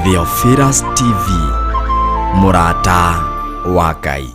Theophilus TV, Mũrata wa Ngai.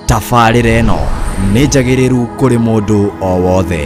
Tabarĩra ĩno nĩ njagĩrĩru kũrĩ mũndũ o wothe.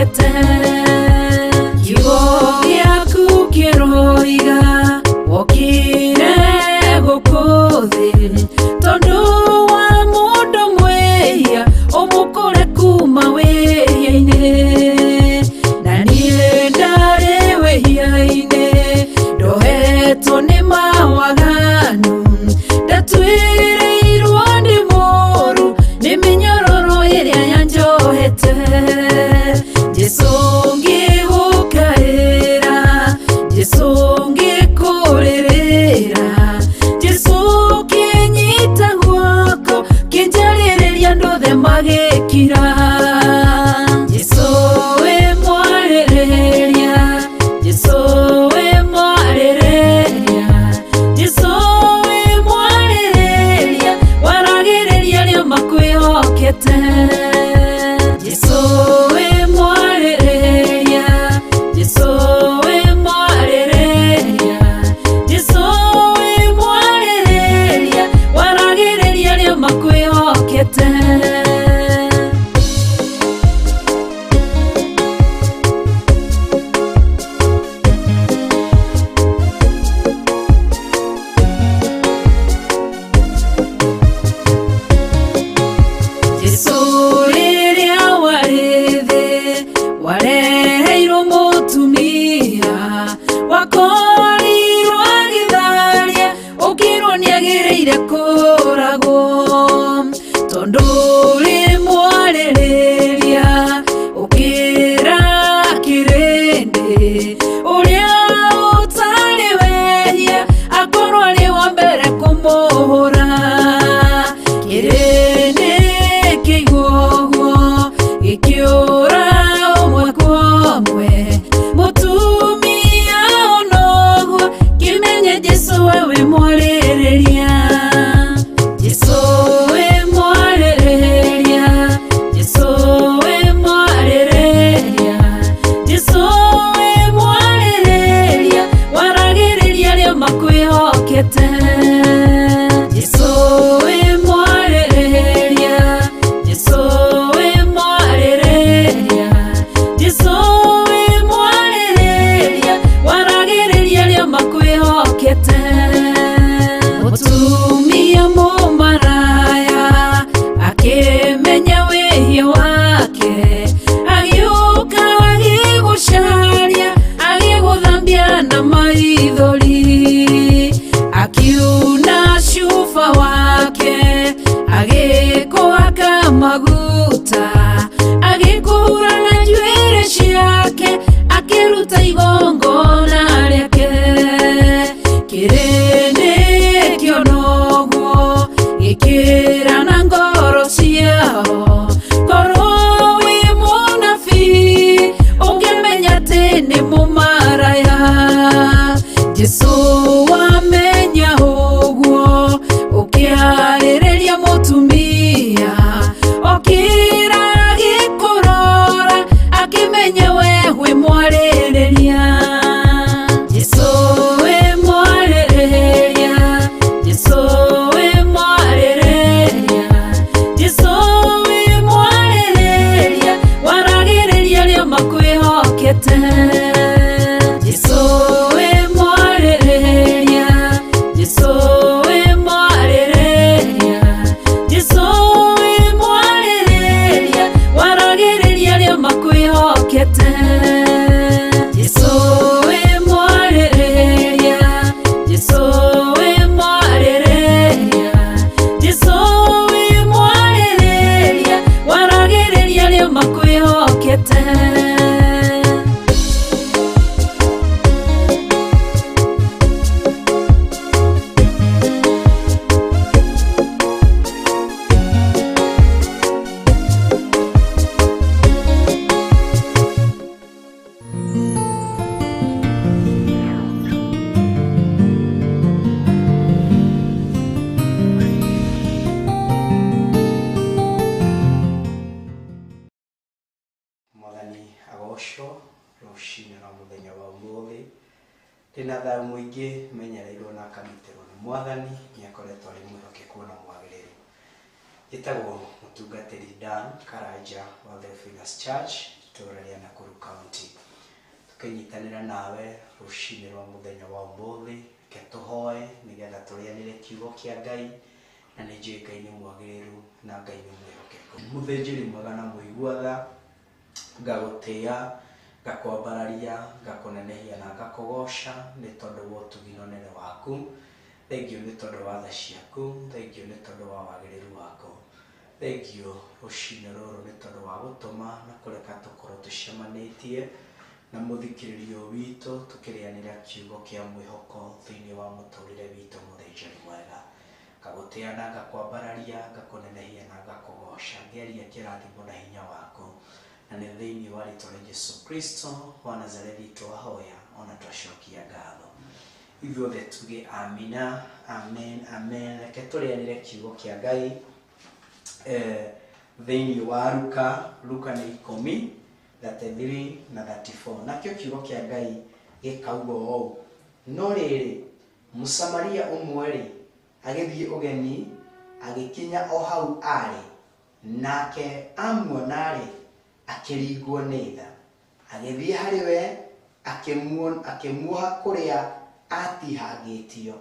kwĩhokete kiugo gĩaku kĩroiga wokire gũkũ thĩ tondũ wa mũndũ mwĩhia ũmũkũre kuma wĩhia-inĩ na niĩ ndarĩ wĩhia-inĩ ndohetwo nĩ mawaganu ndatuĩrĩirwo ndĩ mũũru nĩ mĩnyororo ĩrĩa yanjohete Jesũ ngĩgũkaĩra Jesũ ngĩkũrĩrĩra Jesũ kĩnyita guoko kĩnjarĩrĩria ndothe magĩkira Jesũ wĩ mwarĩrĩria Jesũ wĩ mwarĩrĩria Jesũ wĩ mwarĩrĩria waragĩrĩria arĩa makwĩhokete Jesũ wĩ mwarĩrĩria Jesũ wĩ mwarĩrĩria Jesũ wĩ mwarĩrĩria waragĩrĩria arĩa makwĩhokete Jesũ rĩrĩa warĩ thĩ wareheirwo mũtumia wakorirwo agĩtharia ũkĩrwo nĩagĩrĩire kũragwo tondũ ũrĩ mwarĩrĩria ũkĩra kĩrĩndĩ ũrĩa ũtarĩ wehia akorwo arĩ wa mbere kũmũhũra kĩrĩndĩ kĩiguo gĩkĩũra ũmwe kwa ũmwe mũtumia onoguo kĩmenye Jesũ we wĩ mwarĩrĩria Jesũ wĩ mwarĩrĩria Jesũ wĩ mwarĩrĩria Jesũ wĩ mwarĩrĩria waragĩrĩria arĩa makwĩhokete Jesũ wĩ mwarĩrĩria Jesũ wĩ mwarĩrĩria Jesũ wĩ mwarĩrĩria waragĩrĩria arĩa makwĩhokete mũtumia mũmaraya akĩmenya wĩhia wake agĩũka agĩgũcaria agĩgũthambia na maithori akiuna cuba wake agĩkũhaka maguta agĩkũhura na njuĩrĩ ciake akĩruta igongona rĩake kĩrĩndĩ kĩonoguo gĩkĩra na ngoro ciao korwo wĩ mũnabii ũngĩmenya atĩ nĩ mũmaraya Jesũ wamenya ũguo ũkĩharĩrĩria mũtumia okĩra agĩkũrora akĩmenya we wĩ mwarĩrĩria Jesũ wĩ mwarĩrĩria Jesũ wĩ mwarĩrĩria Jesũ wĩ mwarĩrĩria waragĩrĩria arĩa makwĩhokete Jesũ wĩ mwarĩrĩria Jesũ wĩ mwarĩrĩria Jesũ wĩ mwarĩrĩria waragĩrĩria arĩa makwĩhokete Jesũ wĩ mwarĩrĩria Jesũ wĩ mwarĩrĩria Jesũ wĩ mwarĩrĩria waragĩrĩria arĩa makwĩhokete agocwo rũcinĩ rwa mũthenya wa ũmũthĩ ndĩna thayũ mũingĩ menyereirwo na akamĩtĩrwo nĩ Mwathani nĩakoretwo arĩ mwĩhokeku na mwagĩrĩru. Njĩtagwo mũtungatĩri Dan Karanja wa The Figures Church itura ria Nakuru County. Tukinyitanira nawe rushini rwa muthenya wa umuthi ke tuhoe nigetha turianire kiugo kia Ngai na ni njui Ngai ni mwagiriru na Ngai ni mwihokeku. Muthinjiri mwega na muiguaga ngagutia ngakwambararia ngakunenehia na ngakugosha ni tondu wa utugi na unene waku. Thank you ni tondu wa tha ciaku, thank you ni tondu wa wagiriru waku, thank you rushini ruru ni tondu wa gutuma na kureka tukorwo tucemanitie na muthikiririo witu tukirianira kiugo kia mwihoko thiini wa muturire witu muthinjiri mwega. Ngagutia na ngakwambararia ngakunenehia na ngakugosha ngeria kirathimo na hinya waku na ni thiini wa ritwa ria Yesu Kristo wa Nazarethi twahoya ona twacokia ngatho. Ithuothe tuge amina, amen, amen. Reke turianire kiugo kia Ngai thiini wa Luka ni 10:33 na 34. Nakio kiugo kia Ngai gikauga ũũ: no rĩrĩ Mũsamaria ũmwe rĩ agĩthiĩ ũgeni agĩkinya o hau arĩ, nake amuona rĩ akĩringwo nĩ tha. Agĩthiĩ harĩ we akĩmuoha kũrĩa atihangĩtio,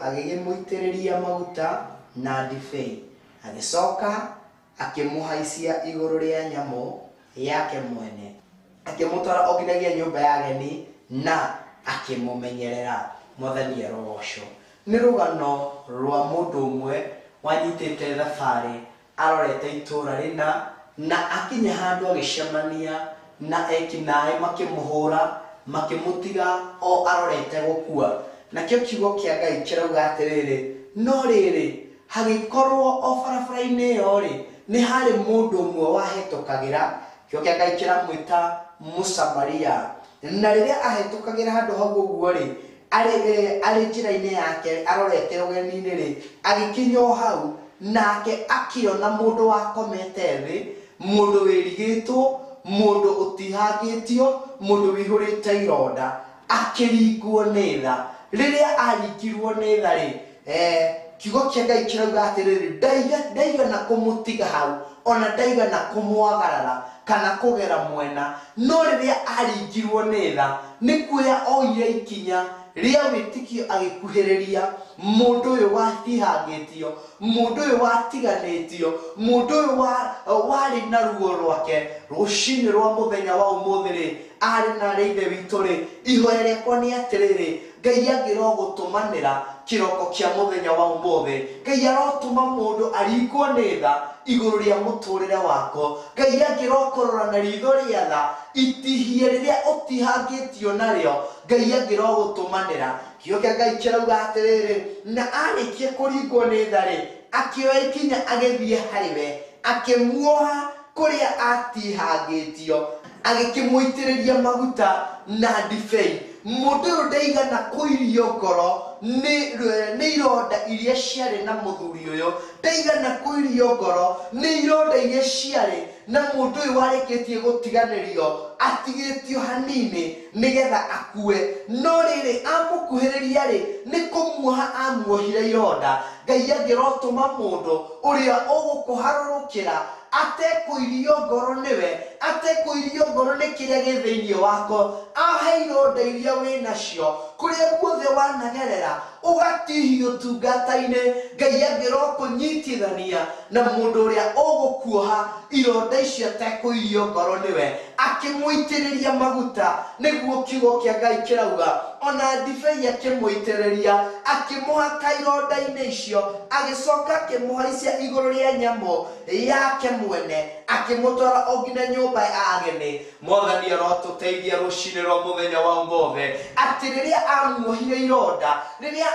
agĩgĩmũitĩrĩria maguta na ndibei, agĩcoka akĩmũhaicia igũrũ rĩa nyamũ yake mwene, akĩmũtwara o nginyagia nyũmba ya ageni na akĩmũmenyerera. Mwathani arogocwo. Nĩ rũgano rwa mũndũ ũmwe wanyitĩte thabarĩ arorete itũũra rĩna na akinya handũ agĩcemania na ekinaĩ makĩmũhũra makĩmũtiga o arorete gũkua. Nakĩo kiugo kĩa Ngai kĩrauga atĩrĩrĩ, no rĩrĩ hagĩkorwo o barabara-inĩ ĩyo rĩ nĩ harĩ mũndũ ũmwe wahĩtũkagĩra. Kiugo kĩa Ngai kĩramwĩta Mũsamaria, na rĩrĩa ahĩtũkagĩra handũ hau ũguo rĩ arĩ njĩra-inĩ yake arorete ũgeni-inĩ rĩ agĩkinya o hau nake akĩona mũndũ wakomete thĩ, mũndũ wĩrigĩtwo, mũndũ ũtihangĩtio, mũndũ wĩihũrĩte ironda, akĩringwo nĩ tha. Rĩrĩa aringirwo nĩ tha rĩ kiugo kĩa Ngai kĩrauga atĩrĩrĩ, ndaigana kũmũtiga hau ona ndaigana kũmwagarara kana kũgera mwena, no rĩrĩa aringirwo nĩ tha nĩ kuoya oire ikinya rĩa wĩtĩkio agĩkuhĩrĩria mũndũ ũyũ watihangĩtio, mũndũ ũyũ watiganĩtio, mũndũ ũyũ warĩ na ruo rwake. Rũcinĩ rwa mũthenya wa ũmũthĩ rĩ arĩ na ithe witũ rĩ, ihoya rĩakwa nĩ atĩrĩrĩ, Ngai angĩrogũtũmanĩra kĩroko kĩa mũthenya wa ũmũthĩ, Ngai arotũma mũndũ aringwo nĩ tha igũrũ rĩa mũtũrĩre wako. Ngai angĩrokorora na ritho rĩa tha itihie rĩrĩa ũtihangĩtio narĩo, Ngai angĩrogũtũmanĩra. Kiugo kĩa Ngai kĩrauga atĩrĩrĩ, na arĩkia kũringwo nĩ tha rĩ akĩoya ikinya agĩthiĩ harĩ we akĩmuoha kũrĩa atihangĩtio, agĩkĩmũitĩrĩria maguta na ndibei. Mũndũ ũyũ ndaigana kũirio ngoro nĩ ironda iria ciarĩ na mũthuri ũyũ, ndaigana kũirio ngoro nĩ ironda iria ciarĩ na mũndũ ũyũ warĩkĩtie gũtiganĩrio, atigĩtio hanini nĩgetha akue. No rĩrĩ amũkuhĩrĩria rĩ nĩ kũmuoha amuohire ironda. Ngai angĩrotũma mũndũ ũrĩa ũgũkũharũrũkĩra atekũirio ngoro nĩwe, atekũirio ngoro nĩ kĩrĩa gĩ thĩinĩ wako, ahe ironda iria wĩnacio kũrĩa guothe wanagerera ũgatihio ũtungata-inĩ. Ngai angĩrokũnyitithania na mũndũ ũrĩa ũgũkuoha ironda icio atekũirio ngoro nĩwe, akĩmũitĩrĩria maguta, nĩguo kiugo kĩa Ngai kĩrauga, ona ndibei akĩmũitĩrĩria, akĩmũhaka ironda-inĩ icio, agĩcoka akĩmũhaicia igũrũ rĩa nyamũ yake mwene, akĩmũtwara o nginya nyũmba ya ageni. Mwathani arotũteithia rũcinĩ rwa mũthenya wa ũmũthĩ atĩ rĩrĩa amuohire ironda, rĩrĩa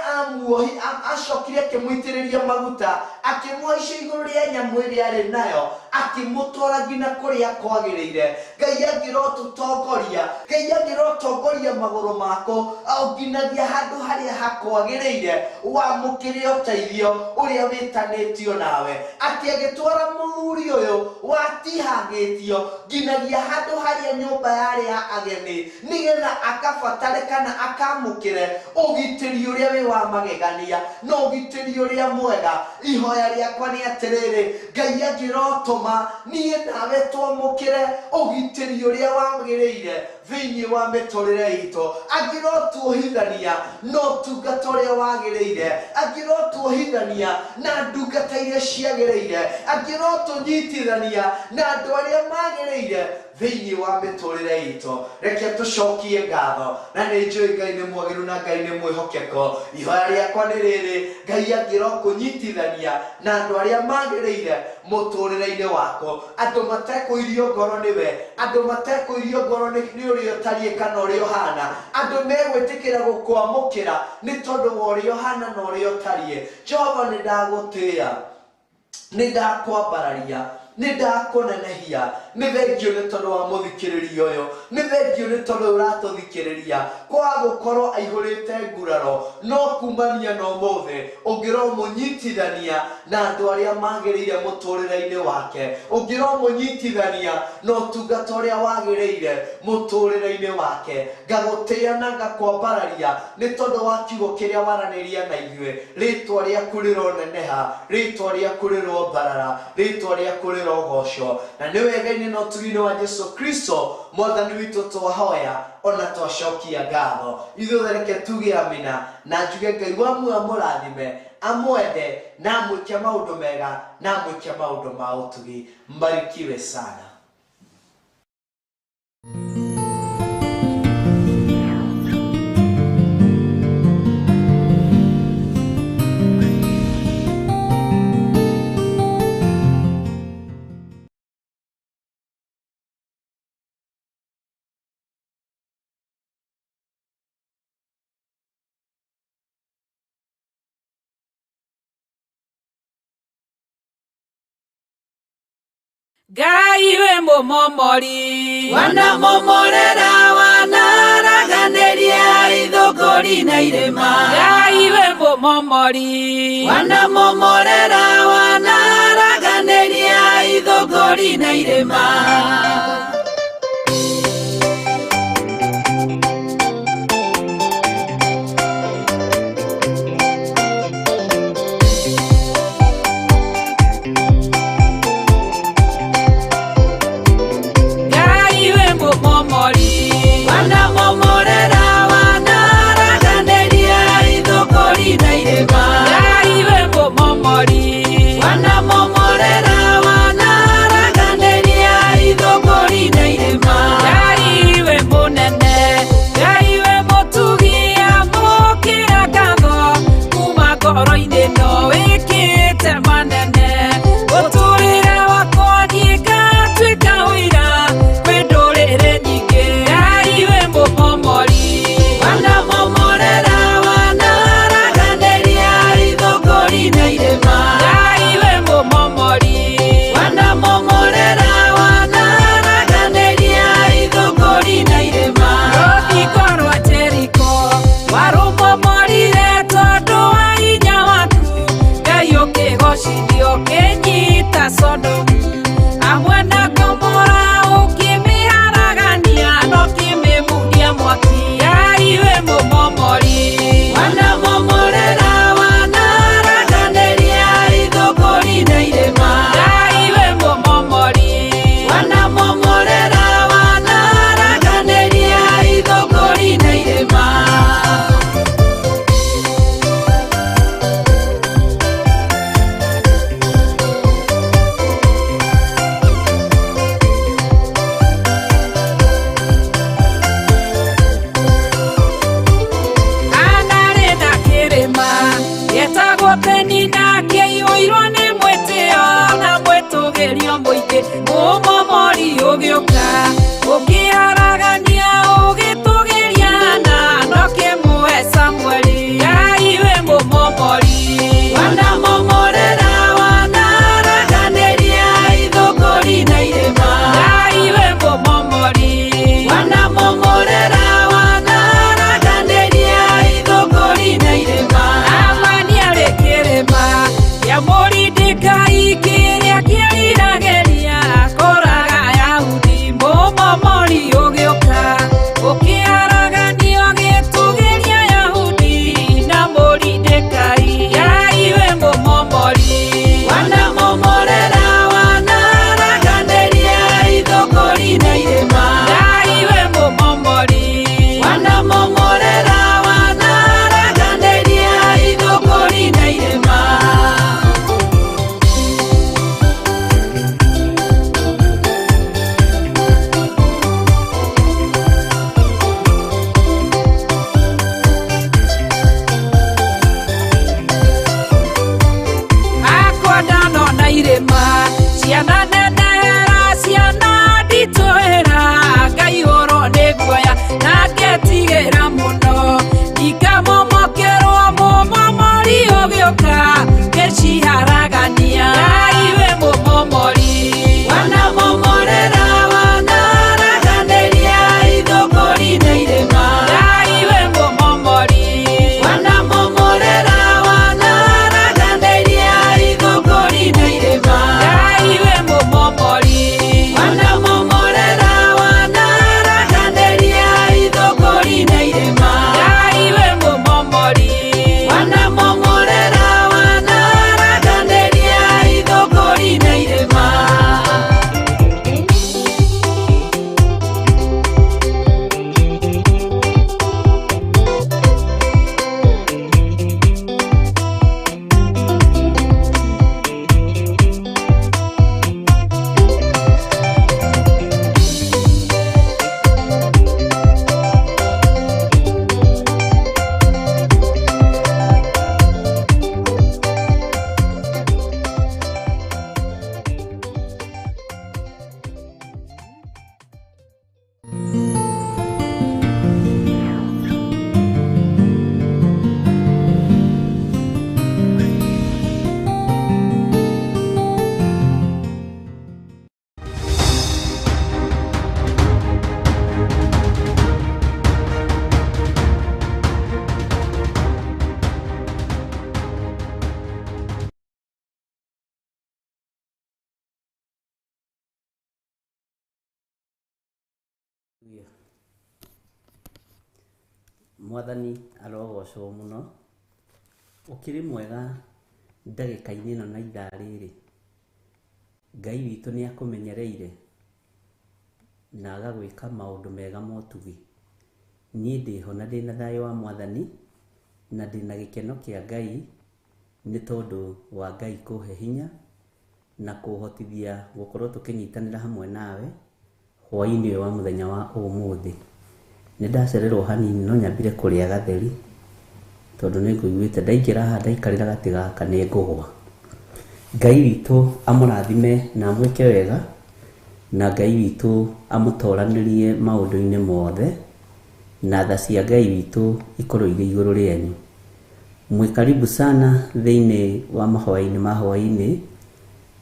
acokire akĩmũitĩrĩria maguta, akĩmũhaicia igũrũ rĩa nyamũ ĩrĩa arĩ nayo, akĩmũtwara nginya kũrĩa kwagĩrĩire. Ngai angĩrotũtongoria, Ngai angĩrotongoria magũrũ mako o nginyagia handũ harĩa hakwagĩrĩire wamũkĩre ũteithio ũrĩa wĩtanĩtio nawe, atĩ agĩtwara mũthuri ũyũ watiha ihangĩtio nginagia handũ harĩa nyũmba yarĩ ya ageni nĩgetha akabatare kana akamũkĩre ũgitĩri ũrĩa wĩ wa magegania na ũgitĩri ũrĩa mwega. Ihoya rĩakwa nĩ atĩrĩrĩ, Ngai angĩrotũma niĩ nawe twamũkĩre ũgitĩri ũrĩa wagĩrĩire thĩinĩ wa mĩtũrĩre itũ, angĩrotuohithania na ũtungata ũrĩa wagĩrĩire, angĩrotuohithania na ndungata iria ciagĩrĩire, angĩrotũnyitithania na andũ arĩa magĩrĩire thĩinĩ wa mĩtũrĩre itũ. Reke tũcokie ngatho, na nĩ njũĩ Ngai nĩ mwagĩrĩru na Ngai nĩ mwĩhokeko. Ihoya rĩakwa nĩ rĩrĩ, Ngai angĩrokũnyitithania na andũ arĩa magĩrĩire mũtũrĩre-inĩ wako, andũ matekũirio ngoro nĩwe, andũ matekũirio ngoro nĩ ũrĩa ũtariĩ kana ũrĩa ũhana, andũ megwĩtĩkĩra gũkwamũkĩra nĩ tondũ wa ũrĩa ũhana na ũrĩa ũtariĩ. Jehova, nĩ ndagũtĩĩa, nĩ ndakwambararia, nĩ ndakũnenehia, nĩ thengio nĩ tondũ wa mũthikĩrĩria ũyũ, nĩ thengio nĩ tondũ ũratũthikĩrĩria kwaga gũkorwo aihũrĩte nguraro, no kumania na ũmũthĩ ũngĩromũnyitithania na andũ arĩa magĩrĩire mũtũrĩre-inĩ wake, ũngĩromũnyitithania na ũtungata ũrĩa wagĩrĩire mũtũrĩre-inĩ wake. Ngagũtĩĩa na ngakwambararia nĩ tondũ wa kiugo kĩrĩa waranĩria na ithuĩ. Rĩtwa rĩaku rĩroneneha, rĩtwa rĩaku rĩrombarara, rĩtwa rĩaku rĩrogoco, na nĩ wega-inĩ na ũtugi-inĩ wa Jesu Kristo Mwathani witũ twahoya ona twacokia ngatho. Ithuothe reke tuge amina na njuge Ngai wa muoyo amũrathime, amwende na amwĩke maũndũ mega na amwĩke maũndũ ma ũtugi. Mbarikiwe sana. Ngai we mũmomori, wanamomorera wanaraganĩria ithũngũri na irĩma. Ngai we mũmomori, wanamomorera wanaraganĩria ithũngũri na irĩma. Amor y de caí que le quiere ir a guerrear. Mwathani arogocwo muno ukiri mwega ndagika-inĩ ĩno na ithaa rĩrĩ. Ngai witũ nĩ akũmenyereire na agagwĩka maũndũ mega ma ũtugi. Niĩ ndĩho na ndĩna thayũ wa Mwathani na ndĩna gĩkeno kĩa Ngai nĩ tondũ wa Ngai kũhe hinya na kũhotithia gũkorwo tũkĩnyitanĩra hamwe nawe hwaĩ-inĩ ũyũ wa mũthenya wa ũmũthĩ. Nĩ ndacererwo hanini no nyambire kũrĩa gatheri tondũ nĩ ngũiguĩte ndaingĩra haha ndaikarĩra gatĩ gaka nĩ ngũgwa. Ngai witũ amũrathime na amwĩke wega na Ngai witũ amũtoranĩrie maũndũ-inĩ mothe na tha cia Ngai witũ ikorwo irĩ igũrũ rĩanyu. Mwĩkaribu sana thĩinĩ wa mahoya-inĩ ma hwaĩ-inĩ.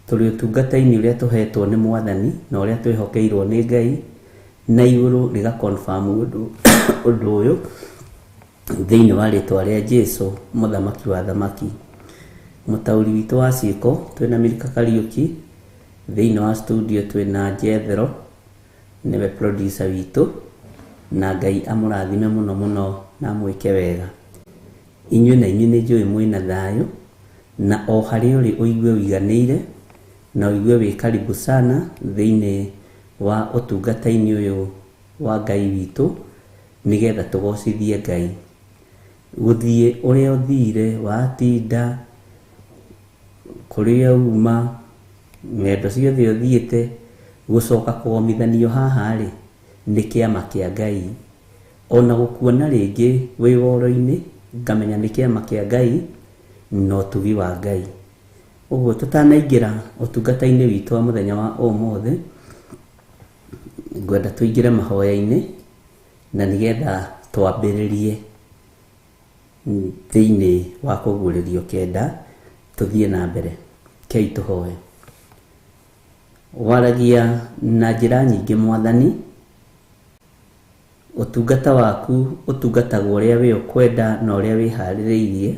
Tũrĩ ũtungata-inĩ ũrĩa tũhetwo nĩ Mwathani na ũrĩa twĩhokeirwo nĩ Ngai na igũrũ rĩga confirm ũndũ ũyũ thĩinĩ wa rĩtwa rĩa Jesũ mũthamaki wa thamaki. Mũtaũri witũ wa ciĩko twĩna Milka Kariuki, thĩinĩ wa studio twĩna Jethero nĩwe producer witũ, na Ngai amũrathime mũno mũno na mwĩke wega. Inyuĩ na inyuĩ nĩ njũĩ mwĩna thayũ na o harĩa ũrĩ ũigue ũiganĩire na ũigue wĩ karibu sana thĩinĩ wa ũtungata-inĩ ũyũ wa Ngai witũ nĩgetha tũgocithie Ngai. Gũthiĩ ũrĩa ũthire watinda kũrĩa uma ng'endo ciothe ũthiĩte gũcoka kũgomithanio haha rĩ nĩ kĩama kĩa Ngai. Ona gũkuona rĩngĩ wĩ woro-inĩ ngamenya nĩ kĩama kĩa Ngai na ũtugi wa Ngai. Ũguo tũtanaingĩra ũtungata-inĩ witũ wa mũthenya wa ũmũthĩ ngwenda tũingĩre mahoya-inĩ na nĩgetha twambĩrĩrie thĩinĩ wa kũguũrĩrio kĩenda tũthiĩ na mbere. Kei tũhoe. Waragia na njĩra nyingĩ Mwathani, ũtungata waku ũtungatagwo ũrĩa wĩ ũkwenda na ũrĩa wĩharĩrĩirie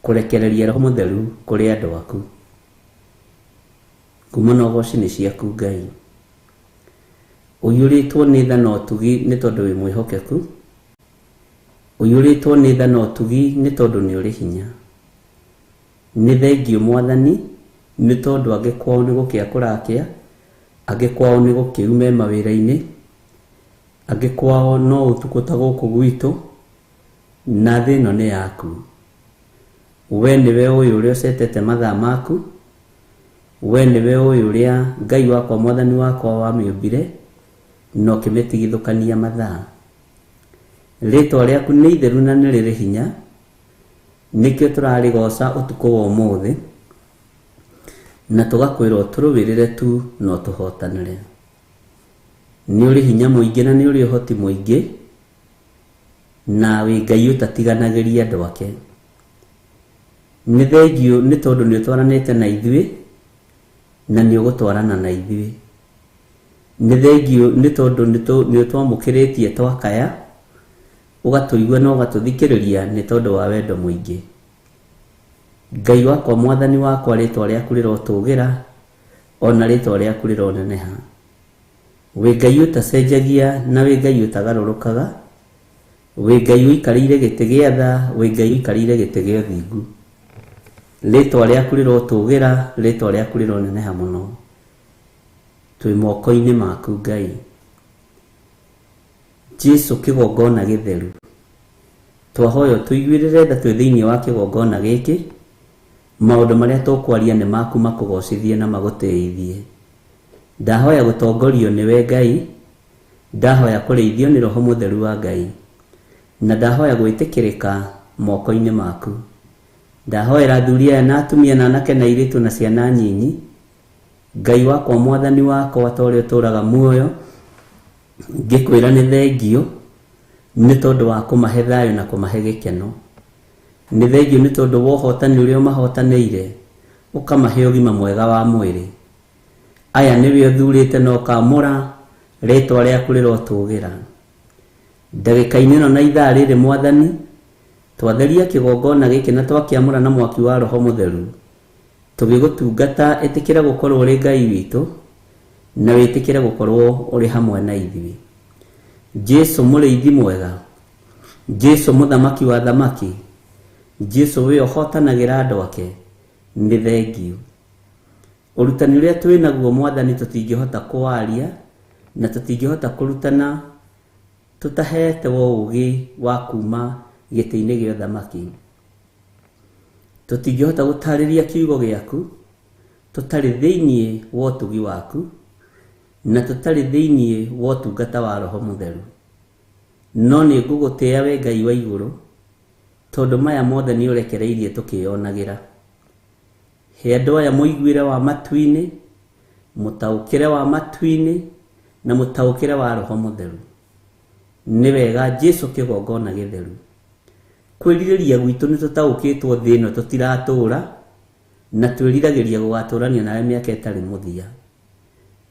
kũrekereria Roho Mũtheru kũrĩ andũ aku. Kuma na ũgooci nĩ ciaku Ngai. Ũiyũrĩtwo nĩ tha na ũtugi nĩ tondũ wĩ mwĩhokeku. Ũiyũrĩtwo nĩ tha na ũtugi nĩ tondũ nĩ ũrĩ hinya. Nĩ thengiũ Mwathani nĩ tondũ angĩ kwao nĩ gũkĩa kũrakĩa, angĩ kwao nĩ gũkĩu me mawĩra-inĩ, angĩ kwao no ũtukũ ta gũkũ gwitũ, na thĩ ĩno nĩ yaku. We nĩwe ũyũ ũrĩa ũcetete mathaa maku, we nĩwe ũyũ ũrĩa Ngai wakwa Mwathani wakwa wamĩũmbire na ũkĩmĩtigithũkania mathaa. Rĩtwa rĩaku nĩ itheru na nĩ rĩrĩ hinya, nĩkĩo tũrarĩgoca ũtukũ wa ũmũthĩ na tũgakwĩra ũtũrũĩrĩre tu na ũtũhotanĩre. Nĩ ũrĩ hinya mũingĩ na nĩ ũrĩ ũhoti mũingĩ na wĩ Ngai ũtatiganagĩria andũ ake. Nĩ thengiũ nĩ tondũ nĩ ũtwaranĩte na ithuĩ na nĩ ũgũtwarana na ithuĩ. Nĩ thengiũ nĩ tondũ nĩ ũtwamũkĩrĩtie twakaya ũgatũigua na ũgatũthikĩrĩria nĩ tondũ wa wendo mũingĩ. Ngai wakwa Mwathani wakwa rĩtwa rĩaku rĩrotũgĩra ona rĩtwa rĩaku rĩroneneha. Wĩ Ngai ũtacenjagia na wĩ Ngai ũtagarũrũkaga, wĩ Ngai ũikarĩire gĩtĩ gĩa tha, wĩ Ngai ũikarĩire gĩtĩ gĩa ũthingu. Rĩtwa rĩaku rĩrotũgĩra, rĩtwa rĩaku rĩroneneha mũno. Twĩ moko-inĩ maku Ngai. Jesũ kĩgongona gĩtheru, twahoya tũiguĩrĩre tha twĩ thĩinĩ wa kĩgongona gĩkĩ. Maũndũ marĩa tũkwaria nĩ maku makũgocithie na magũtĩithie. Ndahoya gũtongorio nĩwe Ngai, ndahoya kũrĩithio nĩ Roho Mũtheru wa Ngai, na ndahoya gwĩtĩkĩrĩka moko-inĩ maku. Ndahoera athuri aya na atumia na anake na airĩtu na ciana nyinyi, Ngai wakwa Mwathani wakwa ta ũrĩa ũtũũraga muoyo, ngĩkwĩra nĩ thengiũ nĩ tondũ wa kũmahe thayũ na kũmahe gĩkeno. Nĩ thengiũ nĩ tondũ wa ũhotani ũrĩa ũmahotanĩire ũkamahe ũgima mwega wa mwĩrĩ. Aya nĩwe ũthurĩte na ũkamũra, rĩtwa rĩaku rĩrotũgĩra. Ndagĩka-inĩ ĩno na ithaa rĩrĩ Mwathani, twatheria kĩgongona gĩkĩ na twakĩamũra na mwaki wa Roho Mũtheru, tũgĩgũtungata ĩtĩkĩra gũkorwo ũrĩ Ngai witũ na wĩtĩkĩre gũkorwo ũrĩ hamwe na ithuĩ. Jesu mũrĩithi mwega, Jesu mũthamaki wa thamaki, Jesu we ũhotanagĩra andũ ake, nĩ thengiũ. Ũrutani ũrĩa twĩ naguo Mwathani tũtingĩhota kũwaria na tũtingĩhota kũrutana tutahete ũũgĩ wa kuma gĩtĩ-inĩ gĩa thamaki. Tũtingĩhota gũtarĩria kiugo gĩaku tũtarĩ thĩiniĩ wa ũtugi waku na tũtarĩ thĩiniĩ wa ũtungata wa Roho Mũtheru. No nĩ ngũgũtĩĩa we Ngai wa igũrũ tondũ maya mothe nĩ ũrekereirie tũkĩonagĩra. He andũ aya mũiguĩre wa matu-inĩ, mũtaũkĩre wa matu-inĩ na mũtaũkĩre wa Roho Mũtheru. Nĩ wega Jesu kĩgongona gĩtheru. Kwĩrirĩria gwitũ nĩ tũtaũkĩtwo thĩ ĩno tũtiratũũra na twĩriragĩria gũgatũũrania nawe mĩaka ĩtarĩ mũthia.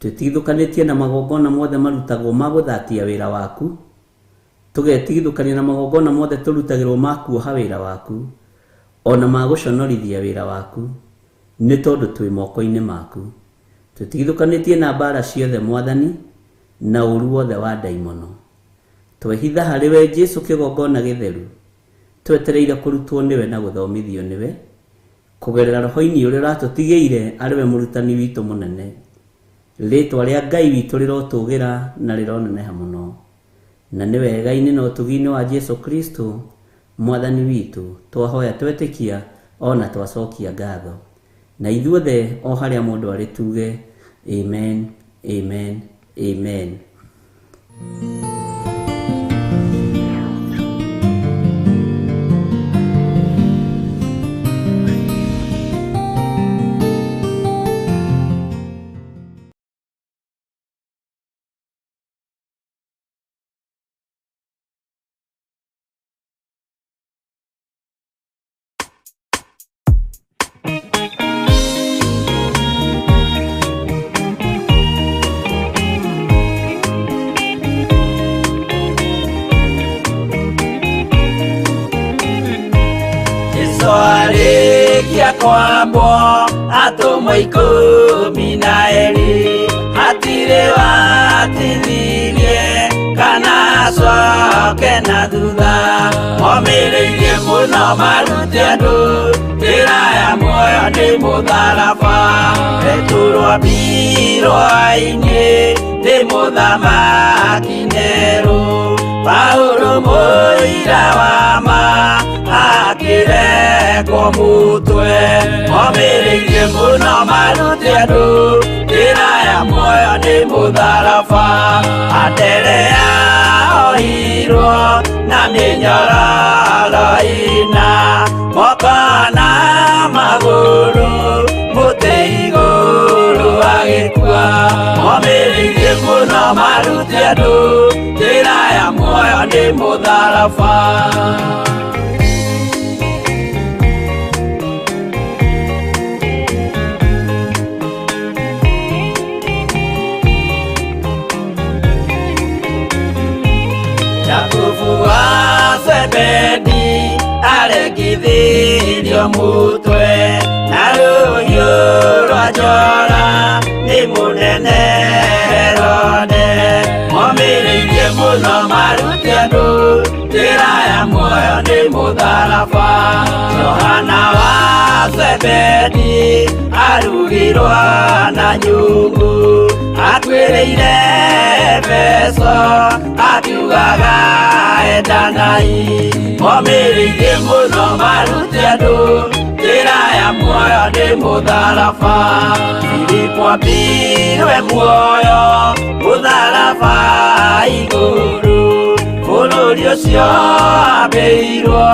Twĩtigithũkanĩtie na magongona mothe marutagwo ma gũthatia wĩra waku, tũgetigithũkania na magongona mothe tũrutagĩrwo ma kuoha wĩra waku ona ma gũconorithia wĩra waku, nĩ tondũ twĩ moko-inĩ maku. Twĩtigithũkanĩtie na mbara ciothe Mwathani na ũru wothe wa ndaimono. Twehitha harĩ we Jesu kĩgongona gĩtheru, twetereire kũrutwo nĩwe na gũthomithio nĩwe kũgerera Roho-inĩ ũrĩa ũratũtigĩire arĩ we mũrutani witũ mũnene. Rĩĩtwa rĩa Ngai witũ rĩrotũgĩra na rĩroneneha mũno, na nĩ wega-inĩ na ũtugi-inĩ wa Jesu Kristo Mwathani witũ twahoya twetĩkia ona twacokia ngatho. Na ithuothe o harĩa mũndũ arĩ tuge amen, amen, amen. Arĩkia kwambwo atũmwo 12 hatirĩ watithirie kana acoke na thutha. Momĩrĩirie mũno marute andũ njĩra ya muoyo nĩ mũtharaba. Returwo mbirwa-inĩ nĩ mũthamaki Nero. Paulo mũira wa ma akĩrengwo mũtwe. Momĩrĩirie mũno marute andũ njĩra ya muoyo nĩ mũtharaba. Anderea ohirwo na mĩnyororo ina moko na magũrũ mũtĩ igũrũ agĩkua. Momĩrĩirie mũno marute andũ njĩra ya muoyo nĩ mũtharaba. Jakubu wa Zebedi arengithirio mũtwe na rũhiũ rwa njora nĩ mũnene Herode. Momĩrĩirie mũno marute andũ njĩra ya muoyo nĩ mũtharaba. Johana wa Zebedi arugirwo na nyũngũ atuĩrĩire Efeso akiugaga endanai. Momĩrĩirie mũno marute andũ njĩra ya muoyo nĩ mũtharaba. Filipo mbirwe muoyo mũtharaba igũrũ. Bũrũri ũcio ambĩirwo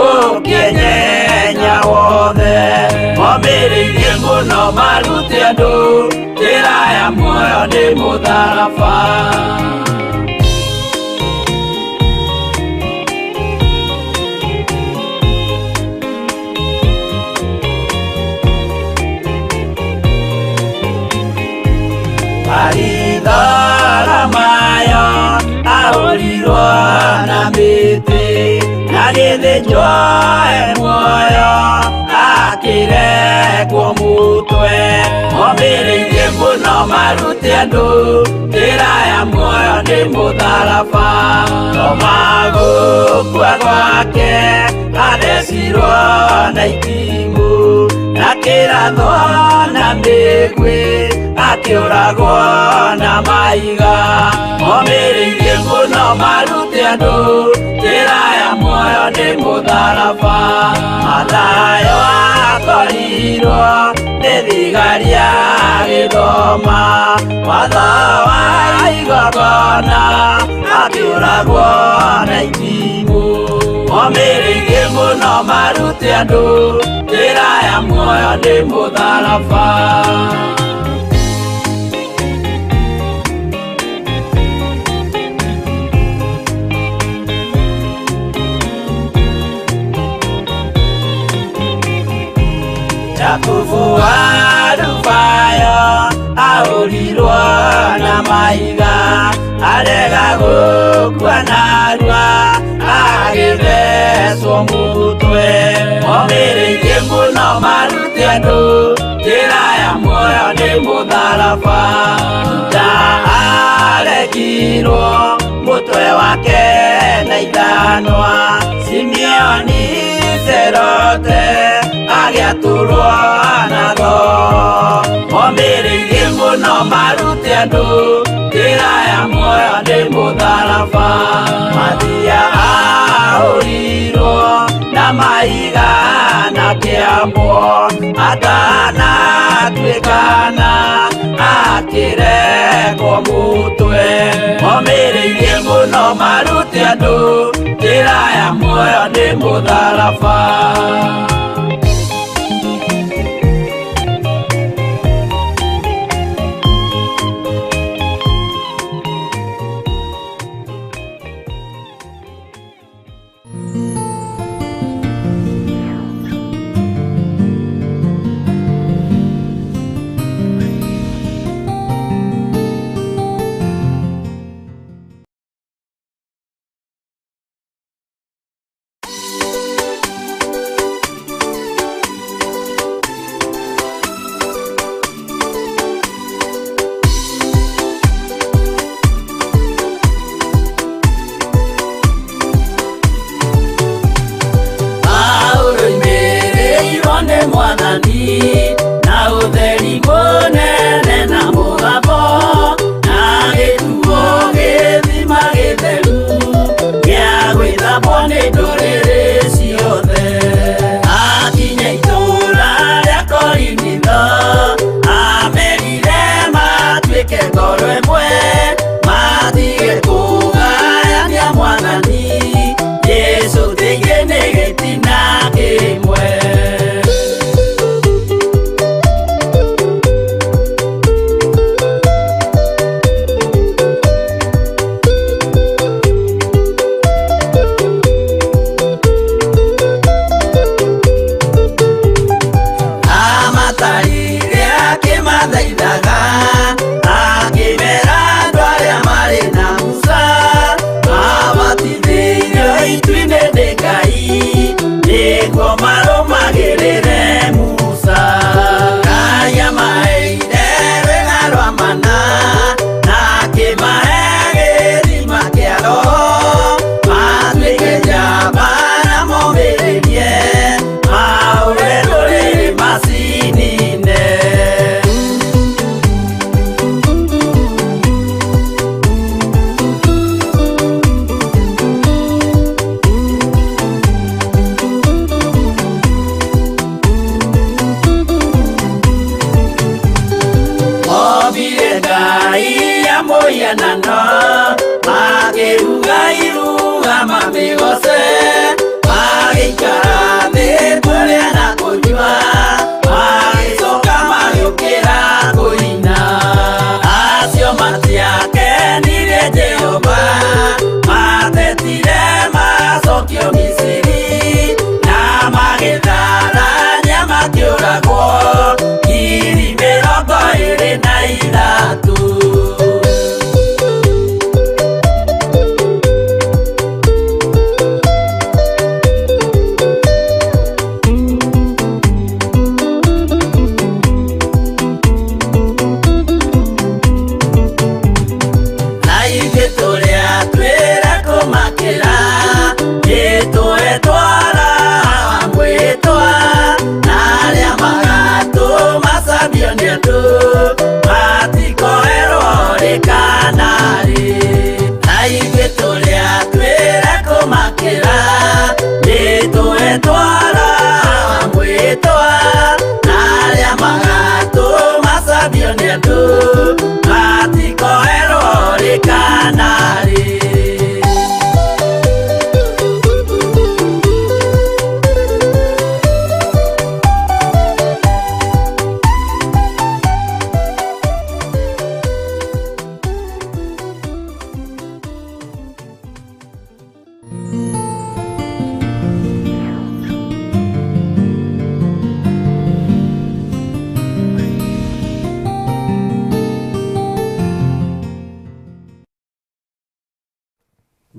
ũkĩnyenya wothe. Momĩrĩirie mũno marute andũ njĩra ya muoyo nĩ mũtharaba. Mayo ahũrirwo na mĩtĩ na gĩthĩnjwo muoyo akĩrengwo mũtwe. Momĩrĩirie mũno marute andũ njĩra ya muoyo nĩ mũtharaba. Tomagũkua gwake athecirwo na itimũ, na kĩrathwo na mĩguĩ akĩũragwo na maiga. Momĩrĩirie mũno marute andũ njĩra ya muoyo nĩ mũtharaba. Mathayo akorirwo nĩ thigari agĩthoma watho wa igongona, akĩũragwo na itimũ. Momĩrĩirie mũno marute andũ njĩra ya muoyo nĩ mũtharaba. Jakubu wa Rubayo ahũrirwo na mahiga, arega gũkua narua agĩthecwo mũtwe. Momĩrĩirie mũno marute andũ njĩra ya muoyo nĩ mũtharaba. Juda aregirwo mũtwe wake na ithanwa, Simeoni Zelote agĩatũrwo na tho. Momĩrĩirie mũno marute andũ njĩra ya muoyo nĩ mũtharaba. Mathia ahũrirwo na mahiga na kĩambo, atanatuĩkana akĩrekwo mũtwe. Momĩrĩirie mũno marute andũ njĩra ya muoyo nĩ mũtharaba. Na ũtheri mũnene na mũgambo, na gĩtuo gĩthima gĩtheru gĩa gwĩthambwo nĩ ndũrĩrĩ ciothe. Akinya itũũra rĩa Korinitho, amerire matuĩke ngoro ĩmwe, matige kũgayania Mwathani Jesũ thĩinĩ nĩ gĩtina kĩmwe. Akĩmera andũ arĩa marĩ na Musa, mabatithĩrio itu-inĩ nĩ Ngai nĩguo marũmagĩrĩre Musa. Ngai amaheire rwĩga rwa mana na akĩmahe gĩthima kĩa Roho, matuĩke njamba na momĩrĩrie maũre rũrĩrĩ macinine. Mũhianano makĩruga iruga mamĩgoce, magĩikara thĩ kũrĩa na kũnyua, magĩcoka magĩũkĩra kũina. Acio matiakenirie Jehova, matetire macokio Misiri, na magĩtharania makĩũragwo 23,000.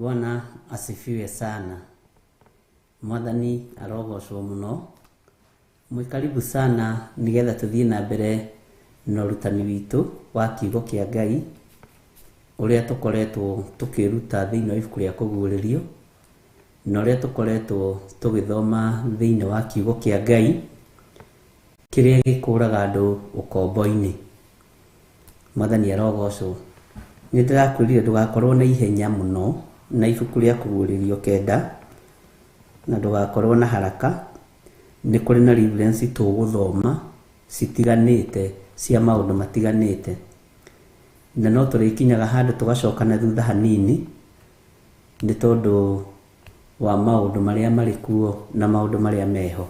Bwana asifiwe sana. Mwathani arogocwo muno. Mwikaribu sana nigetha tuthie na mbere na urutani witu wa kiugo kia Ngai uria tukoretwo tukiruta thiini wa ibuku ria kuguririo na uria tukoretwo tugithoma thiini wa kiugo kia Ngai kiria gikuraga andu ukombo-ini. Mwathani arogocwo. Ni ndirakwirire ndugakorwo na ihenya muno na ibuku ria kuguririo kenda na ndugakorwo na haraka. Ni kuri na reference tuguthoma citiganite cia maundu matiganite na no turikinyaga handu tugacokana thutha hanini ni tondu wa maundu maria mari kuo na maundu maria meho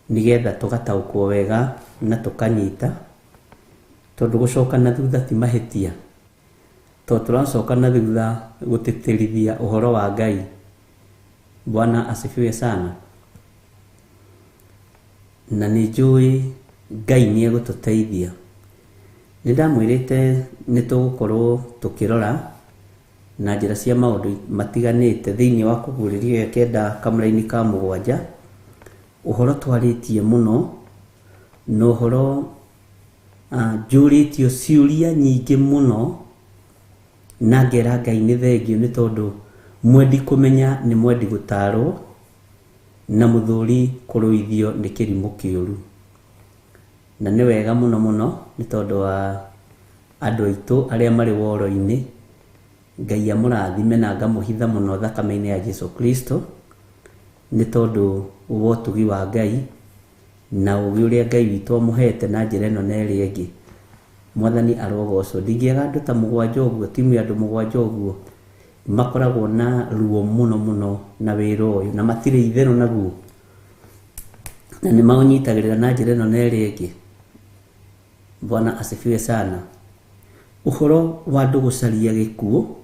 nigetha tugataukwo wega na tukanyita tondu gucokana thutha ti mahitia to turacokana thutha gutitirithia uhoro wa Ngai. Bwana asifiwe sana. Na ni njui Ngai ni egututeithia. Nindamwirite nitugukorwo tukirora na njira cia maundu matiganite thiini wa kuguririo kenda kamera-ini ka 7 uhoro twaritie muno no uhoro njuritio ciuria nyingi muno na ngera Ngai ni thengio ni tondu mwendi kumenya ni mwendi gutarwo na muthuri kuruithio ni kirimu kiuru na ni wega muno muno ni tondu wa andu aitu aria mari woro-ini. Ngai amurathime na ngamuhitha muno thakame-ini ya Jesu Kristo ni tondu wa utugi wa Ngai na ugi uria Ngai witu amuhete na njira ino na iria ingi. Mwathani arogocwo. Ndingiaga andu ta 7 uguo timu ya andu 7 uguo makoragwo na ruo muno muno na wira uyu na matire ithero naguo na ni maunyitagirira na njira ino na iria ingi. Bwana asifiwe sana. Uhoro wa andu gucaria gikuo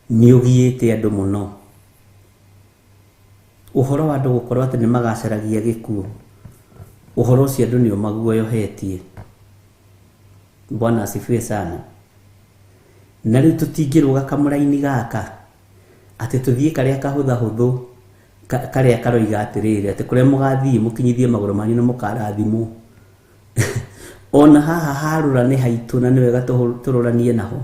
ni ugiite andu muno. Uhoro wa andu gukorwo ati ni magacaragia gikuo uhoro ucio andu ni maguoyohetie. Bwana asifiwe sana. Na riu tutingiruga kamura-ini gaka ati tuthie karia kahutha huthu karia karoiga atiriri ati kuria mugathie mukinyithie maguru manyu ni mukarathimwo. Ona haha harura ni haitu na ni wega tururanie naho.